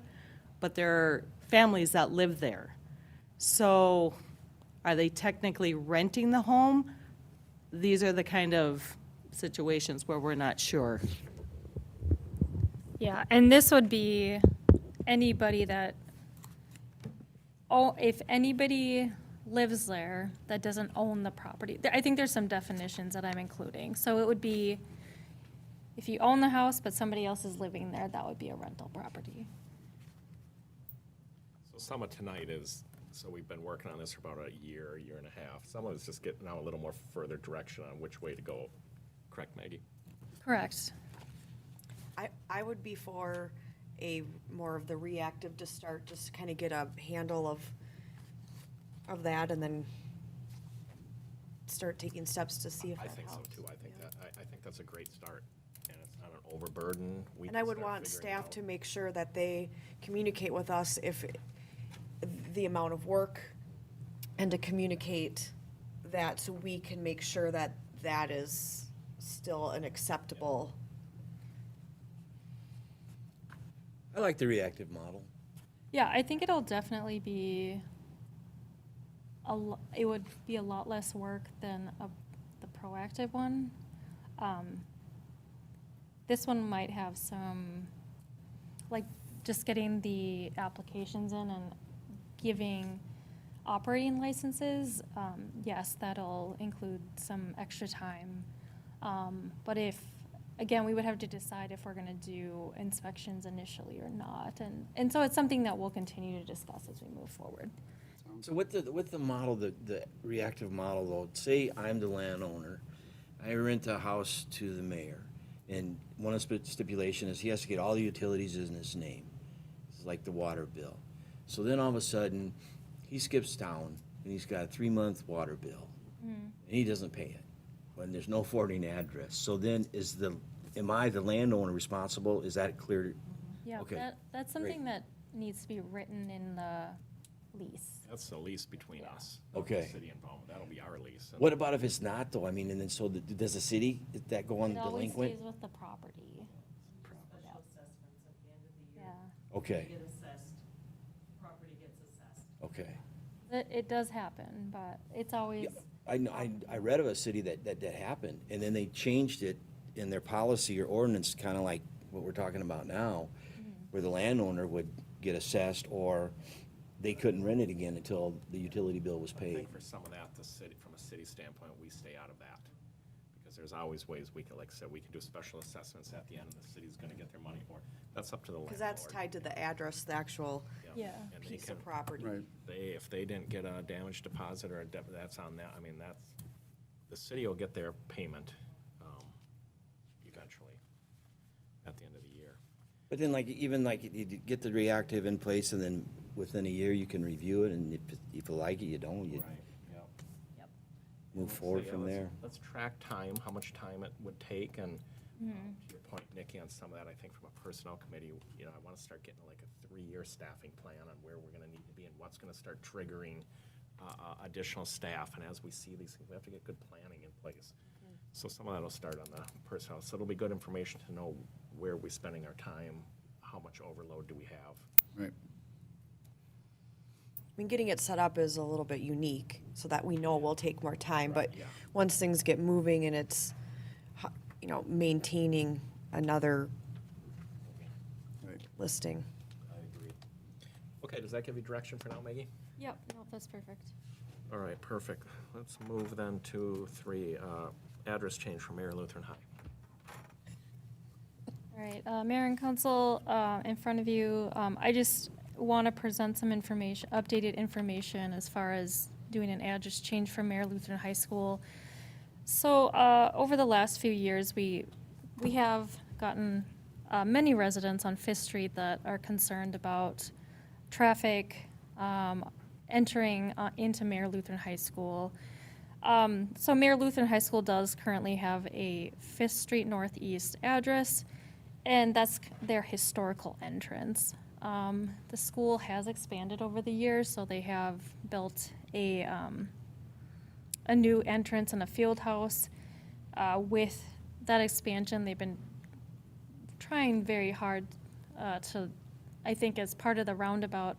Speaker 2: but there are families that live there. So are they technically renting the home? These are the kind of situations where we're not sure.
Speaker 3: Yeah, and this would be anybody that, if anybody lives there that doesn't own the property. I think there's some definitions that I'm including. So it would be, if you own the house but somebody else is living there, that would be a rental property.
Speaker 1: So some of tonight is, so we've been working on this for about a year and a half. Some of it's just getting now a little more further direction on which way to go. Correct, Maggie?
Speaker 3: Correct.
Speaker 4: I would be for more of the reactive to start, just to kind of get a handle of that, and then start taking steps to see if
Speaker 1: I
Speaker 4: that
Speaker 1: think so
Speaker 4: helps.
Speaker 1: too. I think that's a great start, and it's not an overburden. We
Speaker 4: And I
Speaker 1: can
Speaker 4: would
Speaker 1: start
Speaker 4: want
Speaker 1: figuring
Speaker 4: staff
Speaker 1: out.
Speaker 4: to make sure that they communicate with us if the amount of work, and to communicate that so we can make sure that that is still an acceptable.
Speaker 5: I like the reactive model.
Speaker 3: Yeah, I think it'll definitely be it would be a lot less work than the proactive one. this one might have some, like, just getting the applications in and giving operating licenses, yes, that'll include some extra time. But if, again, we would have to decide if we're gonna do inspections initially or not. And so it's something that we'll continue to discuss as we move forward.
Speaker 5: So with the model, the reactive model though, say I'm the landowner, I rent a house to the mayor, and one of the stipulation is he has to get all the utilities in his name. It's like the water bill. So then all of a sudden, he skips town and he's got a 3-month water bill. And he doesn't pay it, when there's no forwarding address. So then am I the landowner responsible? Is that clear?
Speaker 3: Yeah,
Speaker 5: Okay,
Speaker 3: that's something that needs to be written in the lease.
Speaker 1: That's the lease between us.
Speaker 5: Okay.
Speaker 1: The city involvement, that'll be our lease. And
Speaker 5: What about if it's not though? I mean, and then so does the city, does that go on
Speaker 3: It always
Speaker 5: delinquent?
Speaker 3: stays with the property.
Speaker 2: Special assessments at the end of the year.
Speaker 3: Yeah.
Speaker 5: Okay,
Speaker 2: Get assessed, property gets assessed.
Speaker 5: okay.
Speaker 3: It does happen, but it's always,
Speaker 5: Yeah, I read of a city that happened, and then they changed it in their policy or ordinance, kind of like what we're talking about now, where the landowner would get assessed, or they couldn't rent it again until the utility bill was
Speaker 1: I
Speaker 5: paid.
Speaker 1: think for some of that, the city, from a city standpoint, we stay out of that. Because there's always ways we can, like I said, we can do special assessments at the end, and the city's gonna get their money for it. That's up to the landlord.
Speaker 4: Because that's tied to the address, the actual
Speaker 3: yeah.
Speaker 1: And they
Speaker 4: piece
Speaker 1: can,
Speaker 4: of property.
Speaker 8: Right.
Speaker 1: if they didn't get a damage deposit or a that's on that, I mean, the city will get their payment, eventually, at the end of the year.
Speaker 5: But then even you get the reactive in place, and then within a year, you can review it, and if you like it, you don't, you
Speaker 1: Yep.
Speaker 3: Yep.
Speaker 5: move
Speaker 1: So,
Speaker 5: forward
Speaker 1: yeah,
Speaker 5: from
Speaker 1: let's-
Speaker 5: there.
Speaker 1: Let's track time, how much time it would take, and to your point, Nikki, on some of that, I think from a personnel committee, I want to start getting like a 3-year staffing plan on where we're going to need to be and what's going to start triggering additional staff, and as we see these things, we have to get good planning in place. So some of that will start on the personnel, so it'll be good information to know where we're spending our time, how much overload do we have.
Speaker 8: Right.
Speaker 4: I mean, getting it set up is a little bit unique, so that we know will take more time, but
Speaker 1: yeah.
Speaker 4: once things get moving and it's, maintaining another
Speaker 8: Right.
Speaker 4: listing.
Speaker 1: I agree. Okay, does that give you direction for now, Maggie?
Speaker 3: Yep, no, that's perfect.
Speaker 1: All right, perfect. Let's move then to 3, address change for Mayor Lutheran High.
Speaker 3: All right, Mayor and Council, in front of you, I just want to present some information, updated information as far as doing an address change for Mayor Lutheran High School. So, over the last few years, we have gotten many residents on Fifth Street that are concerned about traffic entering into Mayor Lutheran High School. So Mayor Lutheran High School does currently have a Fifth Street Northeast address, and that's their historical entrance. The school has expanded over the years, so they have built a new entrance and a field house. With that expansion, they've been trying very hard to, I think as part of the roundabout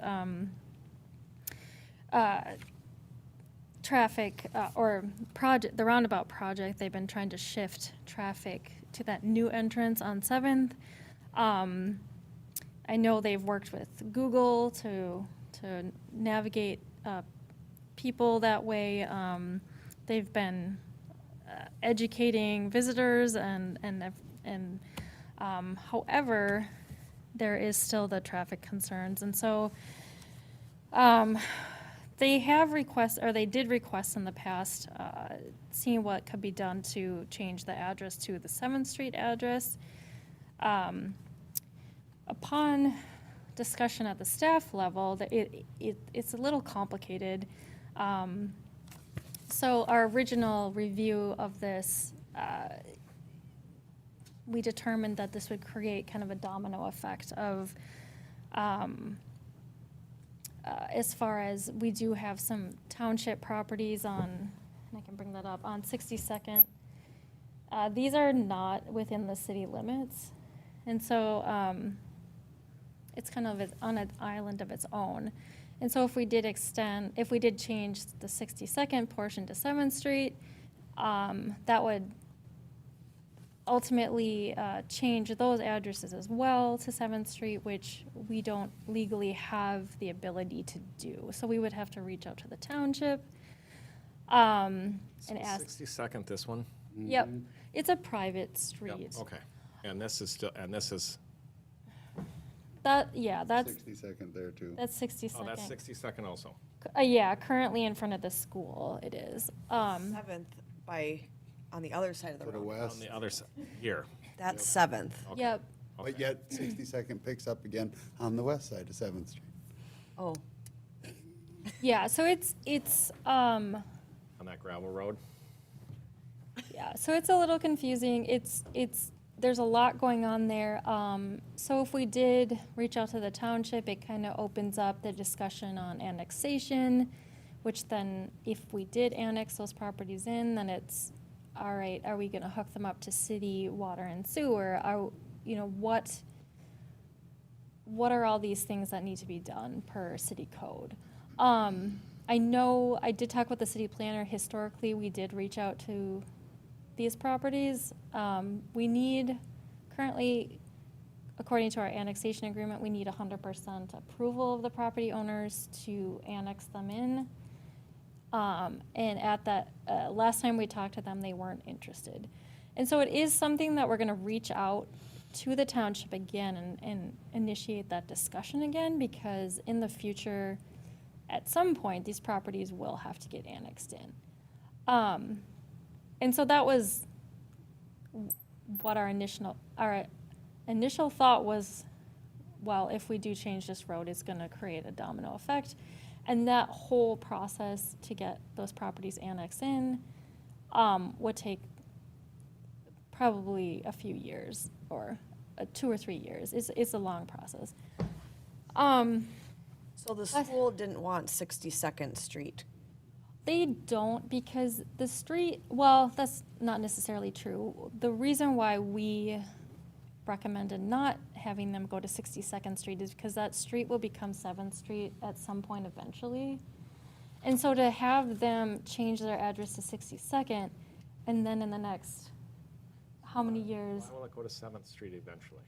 Speaker 3: traffic or project, the roundabout project, they've been trying to shift traffic to that new entrance on 7th. I know they've worked with Google to navigate people that way. They've been educating visitors however, there is still the traffic concerns, and so they have requests, or they did request in the past, seeing what could be done to change the address to the 7th Street address. Upon discussion at the staff level, it's a little complicated. So our original review of this, we determined that this would create kind of a domino effect of, as far as we do have some township properties on, and I can bring that up, on 62nd. These are not within the city limits, and so it's kind of on an island of its own. And so if we did change the 62nd portion to 7th Street, that would ultimately change those addresses as well to 7th Street, which we don't legally have the ability to do. So we would have to reach out to the township and ask.
Speaker 1: 62nd, this one?
Speaker 3: Yep, it's a private street.
Speaker 1: Yep, okay. And this is still, and this is,
Speaker 3: That, yeah, that's
Speaker 8: 60-second there too.
Speaker 3: 62nd.
Speaker 1: oh, that's 62nd also.
Speaker 3: Yeah, currently in front of the school it is.
Speaker 4: 7th by, on the other side of the
Speaker 8: To the
Speaker 4: road.
Speaker 1: On
Speaker 8: west,
Speaker 1: the other side, here.
Speaker 4: That's 7th.
Speaker 1: Okay.
Speaker 3: Yep,
Speaker 8: but yet 62nd picks up again on the west side of 7th Street.
Speaker 4: Oh,
Speaker 3: yeah, so it's
Speaker 1: On that gravel road?
Speaker 3: yeah, so it's a little confusing. There's a lot going on there. So if we did reach out to the township, it kind of opens up the discussion on annexation, which then if we did annex those properties in, then it's, all right, are we gonna hook them up to city water and sewer? What are all these things that need to be done per city code? I know, I did talk with the city planner. Historically, we did reach out to these properties. We need, currently, according to our annexation agreement, we need 100% approval of the property owners to annex them in. And at that, last time we talked to them, they weren't interested. And so it is something that we're gonna reach out to the township again and initiate that discussion again, because in the future, at some point, these properties will have to get annexed in. And so that was what our initial thought was, well, if we do change this road, it's gonna create a domino effect. And that whole process to get those properties annexed in would take probably a few years, or 2 or 3 years. It's a long process.
Speaker 4: so the school didn't want 62nd Street.
Speaker 3: They don't, because the street, well, that's not necessarily true. The reason why we recommended not having them go to 62nd Street is because that street will become 7th Street at some point eventually. And so to have them change their address to 62nd, and then in the next, how many years?
Speaker 1: Why will it go to 7th Street eventually?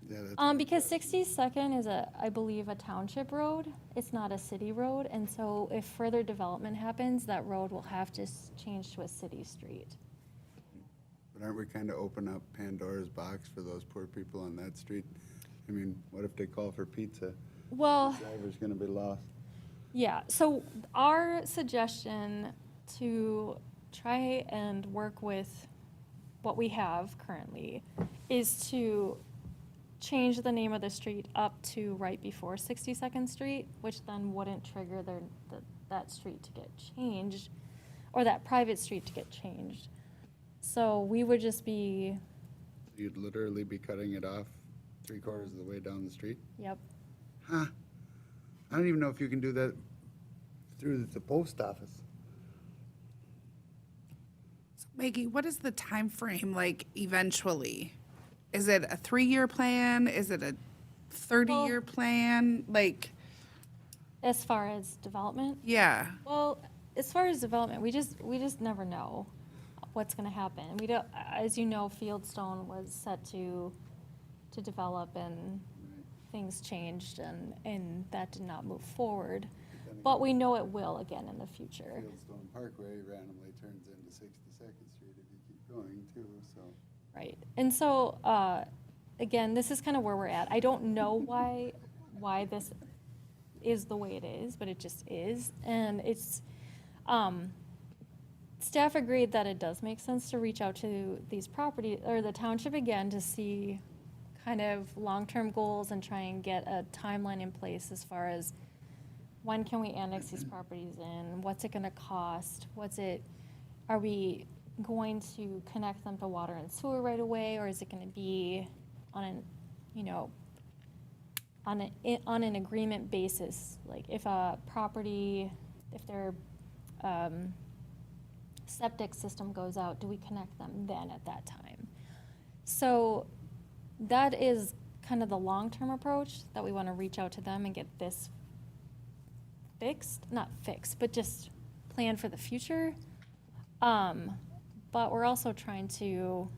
Speaker 8: Yeah, that's
Speaker 3: Because 62nd is I believe, a township road. It's not a city road, and so if further development happens, that road will have to change to a city street.
Speaker 8: But aren't we kind of open up Pandora's box for those poor people on that street? I mean, what if they call for pizza?
Speaker 3: Well,
Speaker 8: The driver's gonna be lost.
Speaker 3: yeah, so our suggestion to try and work with what we have currently is to change the name of the street up to right before 62nd Street, which then wouldn't trigger that street to get changed, or that private street to get changed. So we would just be,
Speaker 8: You'd literally be cutting it off 3/4 of the way down the street?
Speaker 3: yep.
Speaker 8: Huh? I don't even know if you can do that through the post office.
Speaker 6: Maggie, what is the time frame like eventually? Is it a 3-year plan? Is it a 30-year plan? Like,
Speaker 3: As far as development,
Speaker 6: yeah.
Speaker 3: well, as far as development, we just never know what's gonna happen. We don't, as you know, Fieldstone was set to develop, and things changed, and that did not move forward. But we know it will again in the future.
Speaker 8: Fieldstone Parkway randomly turns into 62nd Street if you keep going too, so.
Speaker 3: Right, and so, again, this is kind of where we're at. I don't know why this is the way it is, but it just is. And it's, staff agreed that it does make sense to reach out to these property, or the township again, to see kind of long-term goals and try and get a timeline in place as far as when can we annex these properties in, what's it gonna cost, are we going to connect them to water and sewer right away, or is it gonna be on an agreement basis? Like if a property, if their septic system goes out, do we connect them then at that time? So that is kind of the long-term approach, that we want to reach out to them and get this fixed, not fixed, but just plan for the future. But we're also trying to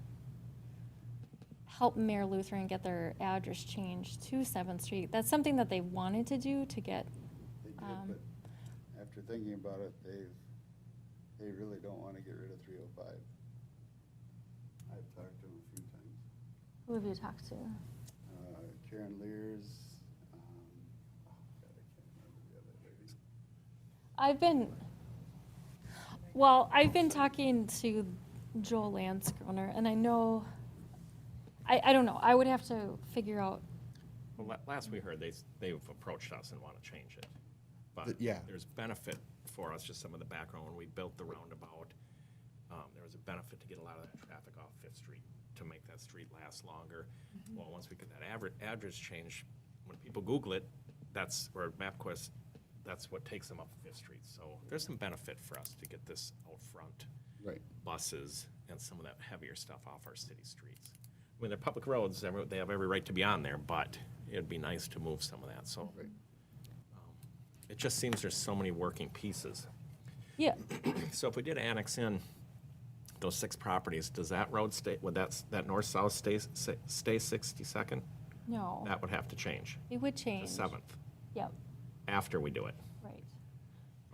Speaker 3: help Mayor Lutheran get their address changed to 7th Street. That's something that they wanted to do to get,
Speaker 8: They did, but after thinking about it, they really don't want to get rid of 305. I've talked to them a few times.
Speaker 3: who have you talked to?
Speaker 8: Karen Lears, oh God, I can't remember the other lady.
Speaker 3: I've been talking to Joel Landsgroner, and I know, I don't know, I would have to figure out,
Speaker 1: Well, last we heard, they've approached us and want to change it. But
Speaker 8: Yeah.
Speaker 1: there's benefit for us, just some of the background, when we built the roundabout, there was a benefit to get a lot of that traffic off Fifth Street, to make that street last longer. Well, once we get that address change, when people Google it, or MapQuest, that's what takes them up Fifth Street. So there's some benefit for us to get this out front.
Speaker 8: Right.
Speaker 1: Buses and some of that heavier stuff off our city streets. I mean, they're public roads, they have every right to be on there, but it'd be nice to move some of that, so.
Speaker 8: Right.
Speaker 1: It just seems there's so many working pieces.
Speaker 3: yeah,
Speaker 1: So if we did annex in those 6 properties, does that road stay, would that north-south stay 62nd?
Speaker 3: no,
Speaker 1: That would have to change,
Speaker 3: it would
Speaker 1: to
Speaker 3: change.
Speaker 1: 7th,
Speaker 3: Yep,
Speaker 1: after we do it.
Speaker 3: right.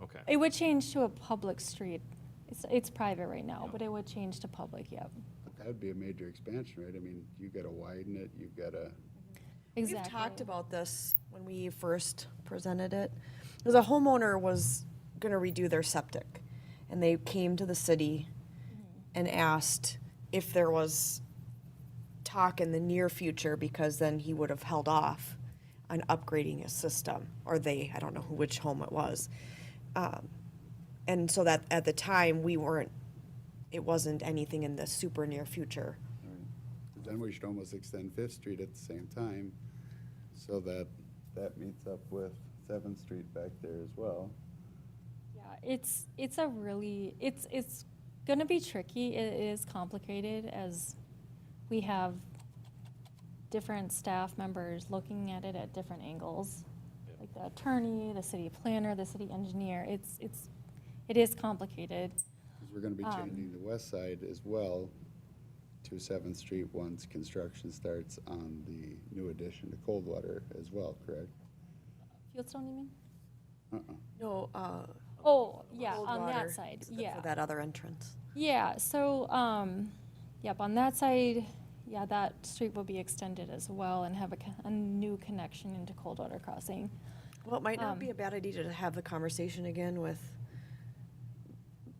Speaker 1: Okay.
Speaker 3: It would change to a public street. It's private right now, but it would change to public, yep.
Speaker 8: But that would be a major expansion, right? I mean, you got to widen it, you've got to,
Speaker 3: Exactly.
Speaker 4: We've talked about this when we first presented it. Because a homeowner was gonna redo their septic, and they came to the city and asked if there was talk in the near future, because then he would have held off on upgrading his system, or I don't know which home it was. And so that at the time, it wasn't anything in the super near future.
Speaker 8: then we should almost extend Fifth Street at the same time, so that meets up with 7th Street back there as well.
Speaker 3: Yeah, it's gonna be tricky. It is complicated, as we have different staff members looking at it at different angles. Like the attorney, the city planner, the city engineer. It is complicated.
Speaker 8: Because we're going to be changing the west side as well to 7th Street once construction starts on the new addition to Coldwater as well, correct?
Speaker 3: Fieldstone, you mean?
Speaker 4: No,
Speaker 3: Oh, yeah,
Speaker 4: Cold
Speaker 3: on
Speaker 4: water
Speaker 3: that side,
Speaker 4: for
Speaker 3: yeah.
Speaker 4: that other entrance.
Speaker 3: Yeah, so, yep, on that side, yeah, that street will be extended as well and have a new connection into Coldwater Crossing.
Speaker 4: Well, it might not be a bad idea to have the conversation again with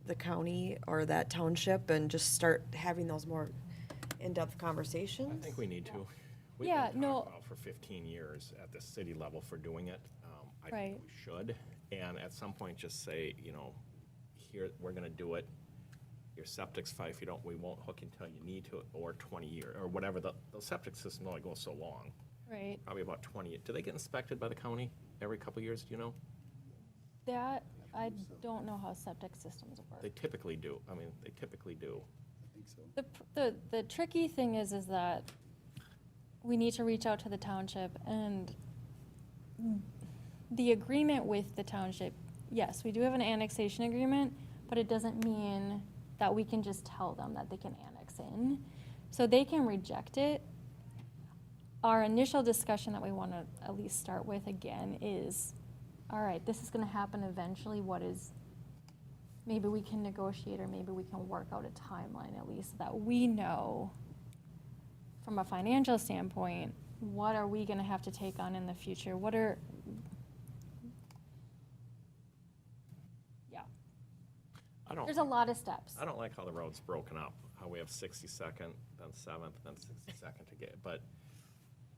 Speaker 4: the county or that township and just start having those more in-depth
Speaker 1: I
Speaker 4: conversations.
Speaker 1: think we need to. We've
Speaker 3: Yeah,
Speaker 1: been
Speaker 3: no.
Speaker 1: talking about for 15 years at the city level for doing it. I think
Speaker 3: Right.
Speaker 1: we should. And at some point, just say, here, we're going to do it. Your septic's 5 feet, we won't hook until you need to, or 20 years, or whatever. The septic system only goes so long,
Speaker 3: Right.
Speaker 1: probably about 20. Do they get inspected by the county every couple of years, do you know?
Speaker 3: That, I don't know how septic systems work.
Speaker 1: They typically do. They typically do.
Speaker 8: I think so.
Speaker 3: The tricky thing is that we need to reach out to the township, and the agreement with the township, yes, we do have an annexation agreement, but it doesn't mean that we can just tell them that they can annex in. So they can reject it. Our initial discussion that we want to at least start with again is, all right, this is going to happen eventually. Maybe we can negotiate, or maybe we can work out a timeline at least, so that we know from a financial standpoint, what are we going to have to take on in the future? Yeah, there's a lot of steps.
Speaker 1: I don't like how the road's broken up, how we have 62nd, then 7th, then 62nd to get, but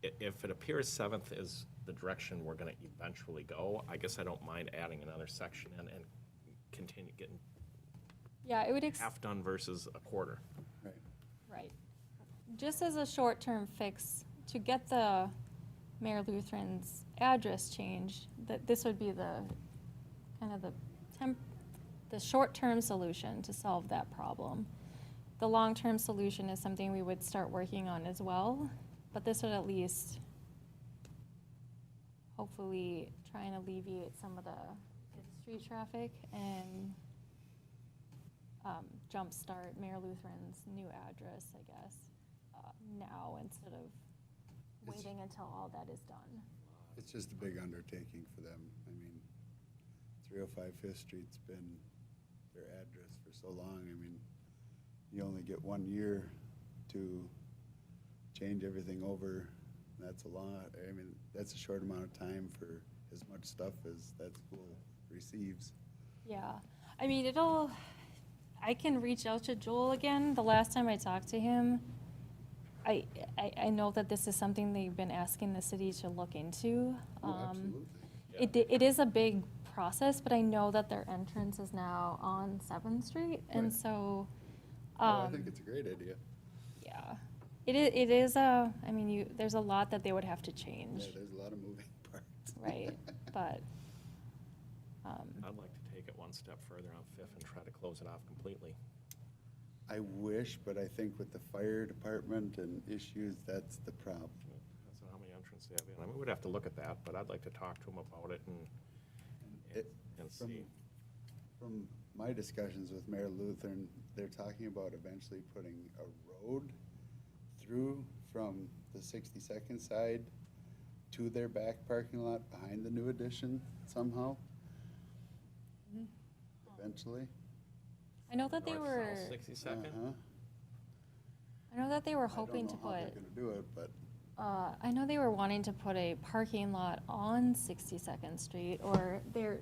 Speaker 1: if it appears 7th is the direction we're gonna eventually go, I guess I don't mind adding another section in and continue getting
Speaker 3: Yeah, it would,
Speaker 1: half done versus a quarter.
Speaker 8: Right.
Speaker 3: right. Just as a short-term fix, to get the Mayor Lutheran's address changed, that this would be the short-term solution to solve that problem. The long-term solution is something we would start working on as well, but this would at least hopefully try and alleviate some of the street traffic and jumpstart Mayor Lutheran's new address, I guess. now instead of waiting until all that is done.
Speaker 8: It's just a big undertaking for them. I mean, 305 Fifth Street's been their address for so long. I mean, you only get 1 year to change everything over. That's a lot. I mean, that's a short amount of time for as much stuff as that school receives.
Speaker 3: Yeah, I mean, I can reach out to Joel again. The last time I talked to him, I know that this is something they've been asking the city to look into.
Speaker 8: Oh, absolutely.
Speaker 3: It is a big process, but I know that their entrance is now on 7th Street, and
Speaker 8: Right.
Speaker 3: so,
Speaker 8: Well, I think it's a great idea.
Speaker 3: yeah. It is I mean, there's a lot that they would have to
Speaker 8: Yeah,
Speaker 3: change,
Speaker 8: there's a lot of moving parts.
Speaker 3: right? But,
Speaker 1: I'd like to take it one step further on Fifth and try to close it off completely.
Speaker 8: I wish, but I think with the fire department and issues, that's the problem.
Speaker 1: Depends on how many entrances they have in. I mean, we'd have to look at that, but I'd like to talk to them about it
Speaker 8: It-
Speaker 1: and
Speaker 8: from-
Speaker 1: see.
Speaker 8: From my discussions with Mayor Lutheran, they're talking about eventually putting a road through from the 62nd side to their back parking lot behind the new addition somehow. Eventually.
Speaker 3: I know that they
Speaker 1: North,
Speaker 3: were,
Speaker 1: south, 62nd?
Speaker 8: Uh-huh.
Speaker 3: I know that they were
Speaker 8: I don't
Speaker 3: hoping
Speaker 8: know
Speaker 3: to
Speaker 8: how they're
Speaker 3: put,
Speaker 8: gonna do it, but
Speaker 3: I know they were wanting to put a parking lot on 62nd Street, or they're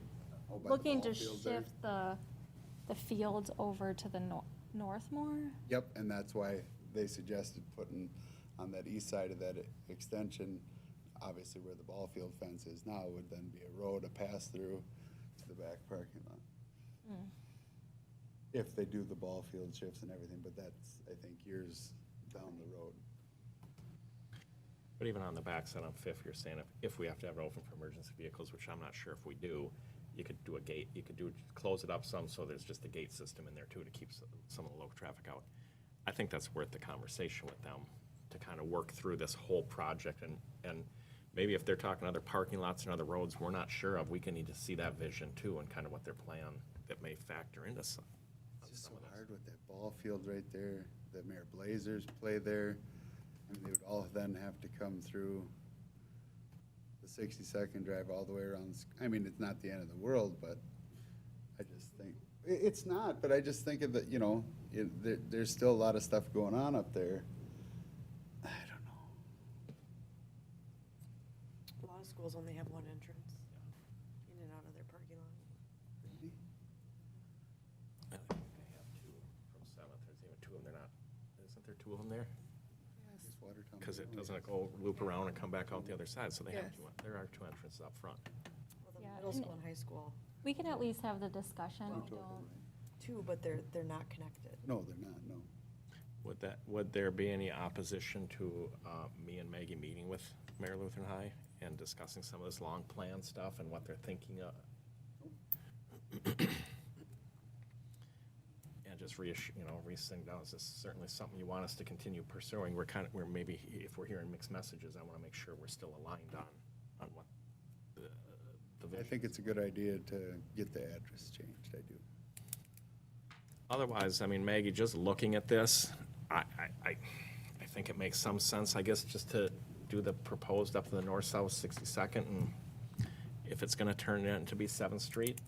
Speaker 8: Oh, by the
Speaker 3: looking
Speaker 8: ball
Speaker 3: to
Speaker 8: field there?
Speaker 3: shift the fields over to the north more.
Speaker 8: yep, and that's why they suggested putting on that east side of that extension, obviously where the ball field fence is now, would then be a road, a pass-through to the back parking lot. If they do the ball field shifts and everything, but that's, I think, years down the road.
Speaker 1: But even on the backside on Fifth, you're saying if we have to have it open for emergency vehicles, which I'm not sure if we do, you could do a gate, you could close it up some, so there's just a gate system in there too to keep some of the local traffic out. I think that's worth the conversation with them, to kind of work through this whole project, and maybe if they're talking other parking lots and other roads we're not sure of, we can need to see that vision too, and kind of what their plan that may factor into some.
Speaker 8: It's just so hard with that ball field right there, the Mayor Blazers play there. I mean, they would all then have to come through the 62nd, drive all the way around. I mean, it's not the end of the world, but I just think, it's not, but I just think of the, you know, there's still a lot of stuff going on up there. I don't know.
Speaker 4: A lot of schools only have one entrance in and out of their parking lot.
Speaker 8: Really?
Speaker 1: I think they have two from Seventh, there's even two of them, isn't there two of them there?
Speaker 8: Just Watertown.
Speaker 1: Because it doesn't go loop around and come back out the other side, so they have
Speaker 4: Yes.
Speaker 1: there are two entrances up front.
Speaker 4: Well, the
Speaker 3: Yeah,
Speaker 4: middle
Speaker 3: and-
Speaker 4: school and high school,
Speaker 3: We can at least have the discussion. I
Speaker 8: Totally
Speaker 3: don't,
Speaker 8: right.
Speaker 4: too, but they're not connected.
Speaker 8: No, they're not, no.
Speaker 1: Would there be any opposition to me and Maggie meeting with Mayor Lutheran High and discussing some of this long plan stuff and what they're thinking of? And just re-sing down, is this certainly something you want us to continue pursuing? We're maybe, if we're hearing mixed messages, I want to make sure we're still aligned on what the
Speaker 8: I
Speaker 1: vision.
Speaker 8: think it's a good idea to get the address changed, I do.
Speaker 1: Otherwise, I mean, Maggie, just looking at this, I think it makes some sense, I guess, just to do the proposed up to the north-south 62nd, and if it's gonna turn it into be 7th Street,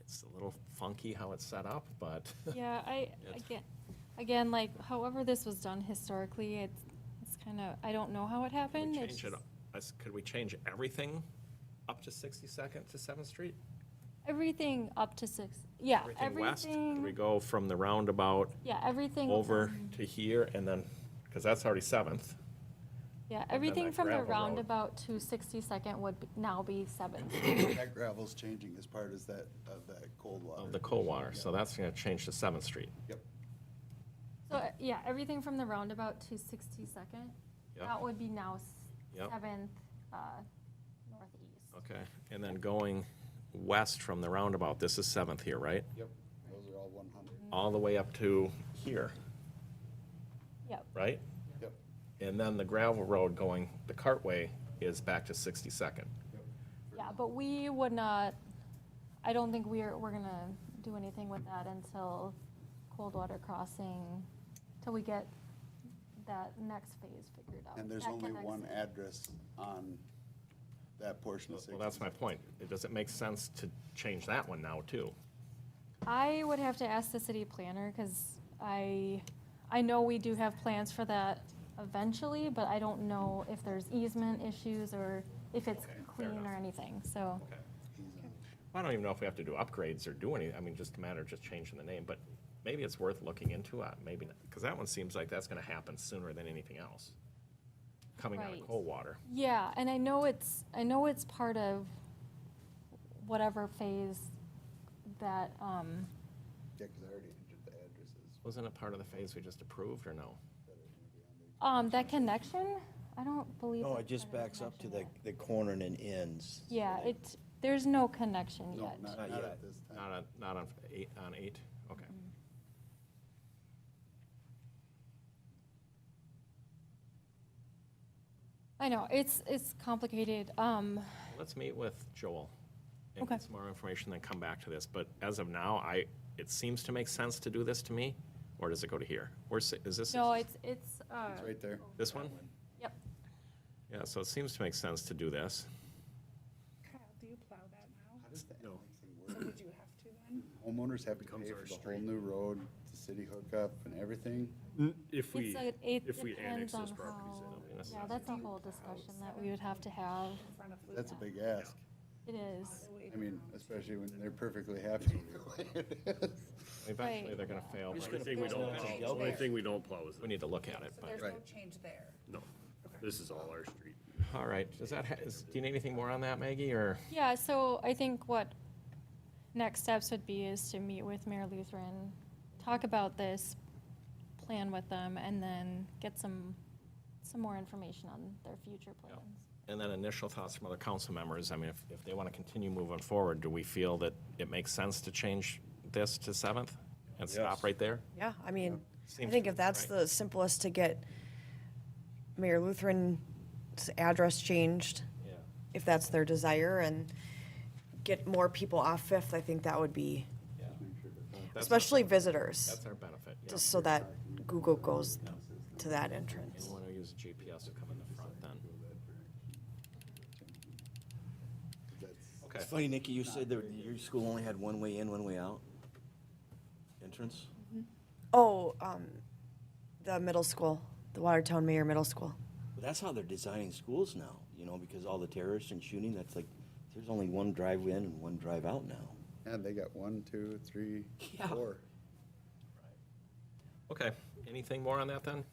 Speaker 1: it's a little funky how it's set up, but.
Speaker 3: yeah, again, like, however this was done historically, it's kind of, I don't know how it
Speaker 1: Could
Speaker 3: happened.
Speaker 1: we
Speaker 3: It's
Speaker 1: change it, could we change everything up to 62nd to 7th Street?
Speaker 3: Everything up to 6, yeah,
Speaker 1: Everything west? Could we
Speaker 3: everything,
Speaker 1: go from the roundabout
Speaker 3: yeah, everything.
Speaker 1: over
Speaker 3: from-
Speaker 1: to here, and then, because that's already 7th.
Speaker 3: Yeah, everything
Speaker 1: that
Speaker 3: from the
Speaker 1: gravel road.
Speaker 3: roundabout to 62nd would now be 7th.
Speaker 8: That gravel's changing as part of that cold water.
Speaker 1: Of the cold water, so that's gonna change to 7th Street.
Speaker 8: Yep.
Speaker 3: So, yeah, everything from the roundabout to 62nd,
Speaker 1: Yep.
Speaker 3: that would be now
Speaker 1: Yep.
Speaker 3: 7th, northeast.
Speaker 1: Okay, and then going west from the roundabout, this is 7th here, right?
Speaker 8: Yep, those are all 100.
Speaker 1: All the way up to here,
Speaker 3: Yep,
Speaker 1: right?
Speaker 8: Yep.
Speaker 1: And then the gravel road going the Cartway is back to 62nd.
Speaker 8: Yep.
Speaker 3: yeah, but we would not, I don't think we're gonna do anything with that until Coldwater Crossing, till we get that next phase figured out.
Speaker 8: And there's
Speaker 3: That
Speaker 8: only
Speaker 3: connects
Speaker 8: one
Speaker 3: it.
Speaker 8: address on that portion of 60.
Speaker 1: Well, that's my point. Does it make sense to change that one now, too?
Speaker 3: I would have to ask the city planner, because I know we do have plans for that eventually, but I don't know if there's easement issues or if it's
Speaker 1: fair
Speaker 3: clean or
Speaker 1: enough.
Speaker 3: anything, so.
Speaker 1: I don't even know if we have to do upgrades or do any, I mean, just a matter of just changing the name, but maybe it's worth looking into, maybe not, because that one seems like that's gonna happen sooner than anything else. Coming out of
Speaker 3: Right.
Speaker 1: Coldwater.
Speaker 3: Yeah, and I know it's part of whatever phase that,
Speaker 8: Yeah, because I already entered the addresses.
Speaker 1: Wasn't it part of the phase we just approved, or no?
Speaker 3: that connection, I don't believe.
Speaker 5: No,
Speaker 3: it's
Speaker 5: it just
Speaker 3: part of
Speaker 5: backs up to
Speaker 3: connection
Speaker 5: the corner and then ends.
Speaker 3: yet. Yeah, there's no connection
Speaker 8: No,
Speaker 3: yet.
Speaker 8: not
Speaker 5: Not
Speaker 8: at
Speaker 5: yet.
Speaker 8: this time.
Speaker 1: Not on eight? Okay.
Speaker 3: I know, it's complicated.
Speaker 1: Let's meet with Joel and
Speaker 3: Okay.
Speaker 1: get some more information, then come back to this. But as of now, it seems to make sense to do this to me, or does it go to here? Is this?
Speaker 3: No, it's,
Speaker 8: It's right there.
Speaker 1: This one?
Speaker 3: yep.
Speaker 1: Yeah, so it seems to make sense to do this.
Speaker 6: Kyle, do you plow that now?
Speaker 8: How does the annexing
Speaker 6: So
Speaker 8: work?
Speaker 6: would you have to then?
Speaker 8: Homeowners have to
Speaker 9: Becomes
Speaker 8: pay
Speaker 9: our
Speaker 8: for the whole
Speaker 9: street.
Speaker 8: new road, the city hookup and everything?
Speaker 9: If we,
Speaker 3: It
Speaker 9: if we annex
Speaker 3: depends on
Speaker 9: those properties
Speaker 3: how,
Speaker 9: in.
Speaker 3: yeah, that's a whole discussion that we would have to have.
Speaker 6: In front of
Speaker 8: That's a
Speaker 6: Lutheran?
Speaker 8: big ask.
Speaker 3: It is.
Speaker 8: I mean, especially when they're perfectly happy the way it is.
Speaker 1: Eventually,
Speaker 3: Right.
Speaker 1: they're gonna fail.
Speaker 5: Just
Speaker 1: but
Speaker 9: The thing we don't
Speaker 3: There's no
Speaker 9: plow,
Speaker 3: change
Speaker 9: the only
Speaker 6: there.
Speaker 9: thing we don't plow is,
Speaker 1: We need to look at it,
Speaker 6: So
Speaker 1: but,
Speaker 6: there's no
Speaker 8: Right.
Speaker 6: change there.
Speaker 9: no, this is all our street.
Speaker 1: all right. Do you need anything more on that, Maggie, or?
Speaker 3: Yeah, so I think what next steps would be is to meet with Mayor Lutheran, talk about this, plan with them, and then get some more information on their future plans.
Speaker 1: And then initial thoughts from other council members. I mean, if they want to continue moving forward, do we feel that it makes sense to change this to 7th and stop
Speaker 9: Yes.
Speaker 1: right there?
Speaker 4: Yeah, I mean, I
Speaker 1: Seems
Speaker 4: think if that's
Speaker 1: right.
Speaker 4: the simplest to get Mayor Lutheran's address changed,
Speaker 1: Yeah.
Speaker 4: if that's their desire, and get more people off Fifth, I think that would be,
Speaker 1: That's
Speaker 4: especially visitors,
Speaker 1: That's our benefit, yeah.
Speaker 4: just so that Google goes to that entrance.
Speaker 1: Anyone who uses GPS will come in the front then.
Speaker 8: That's-
Speaker 1: Okay.
Speaker 5: It's funny, Nikki, you said that your school only had one way in, one way out? Entrance?
Speaker 4: Oh, the middle school, the Watertown Mayor Middle School.
Speaker 5: But that's how they're designing schools now, because all the terrorists and shooting, that's like, there's only one drive in and one drive out now.
Speaker 8: Yeah, they got 1, 2, 3,
Speaker 5: Yeah.
Speaker 8: 4.
Speaker 1: Okay, anything more on that then?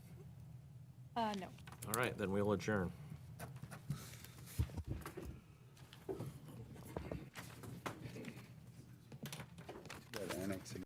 Speaker 3: No.
Speaker 1: All right, then we'll adjourn.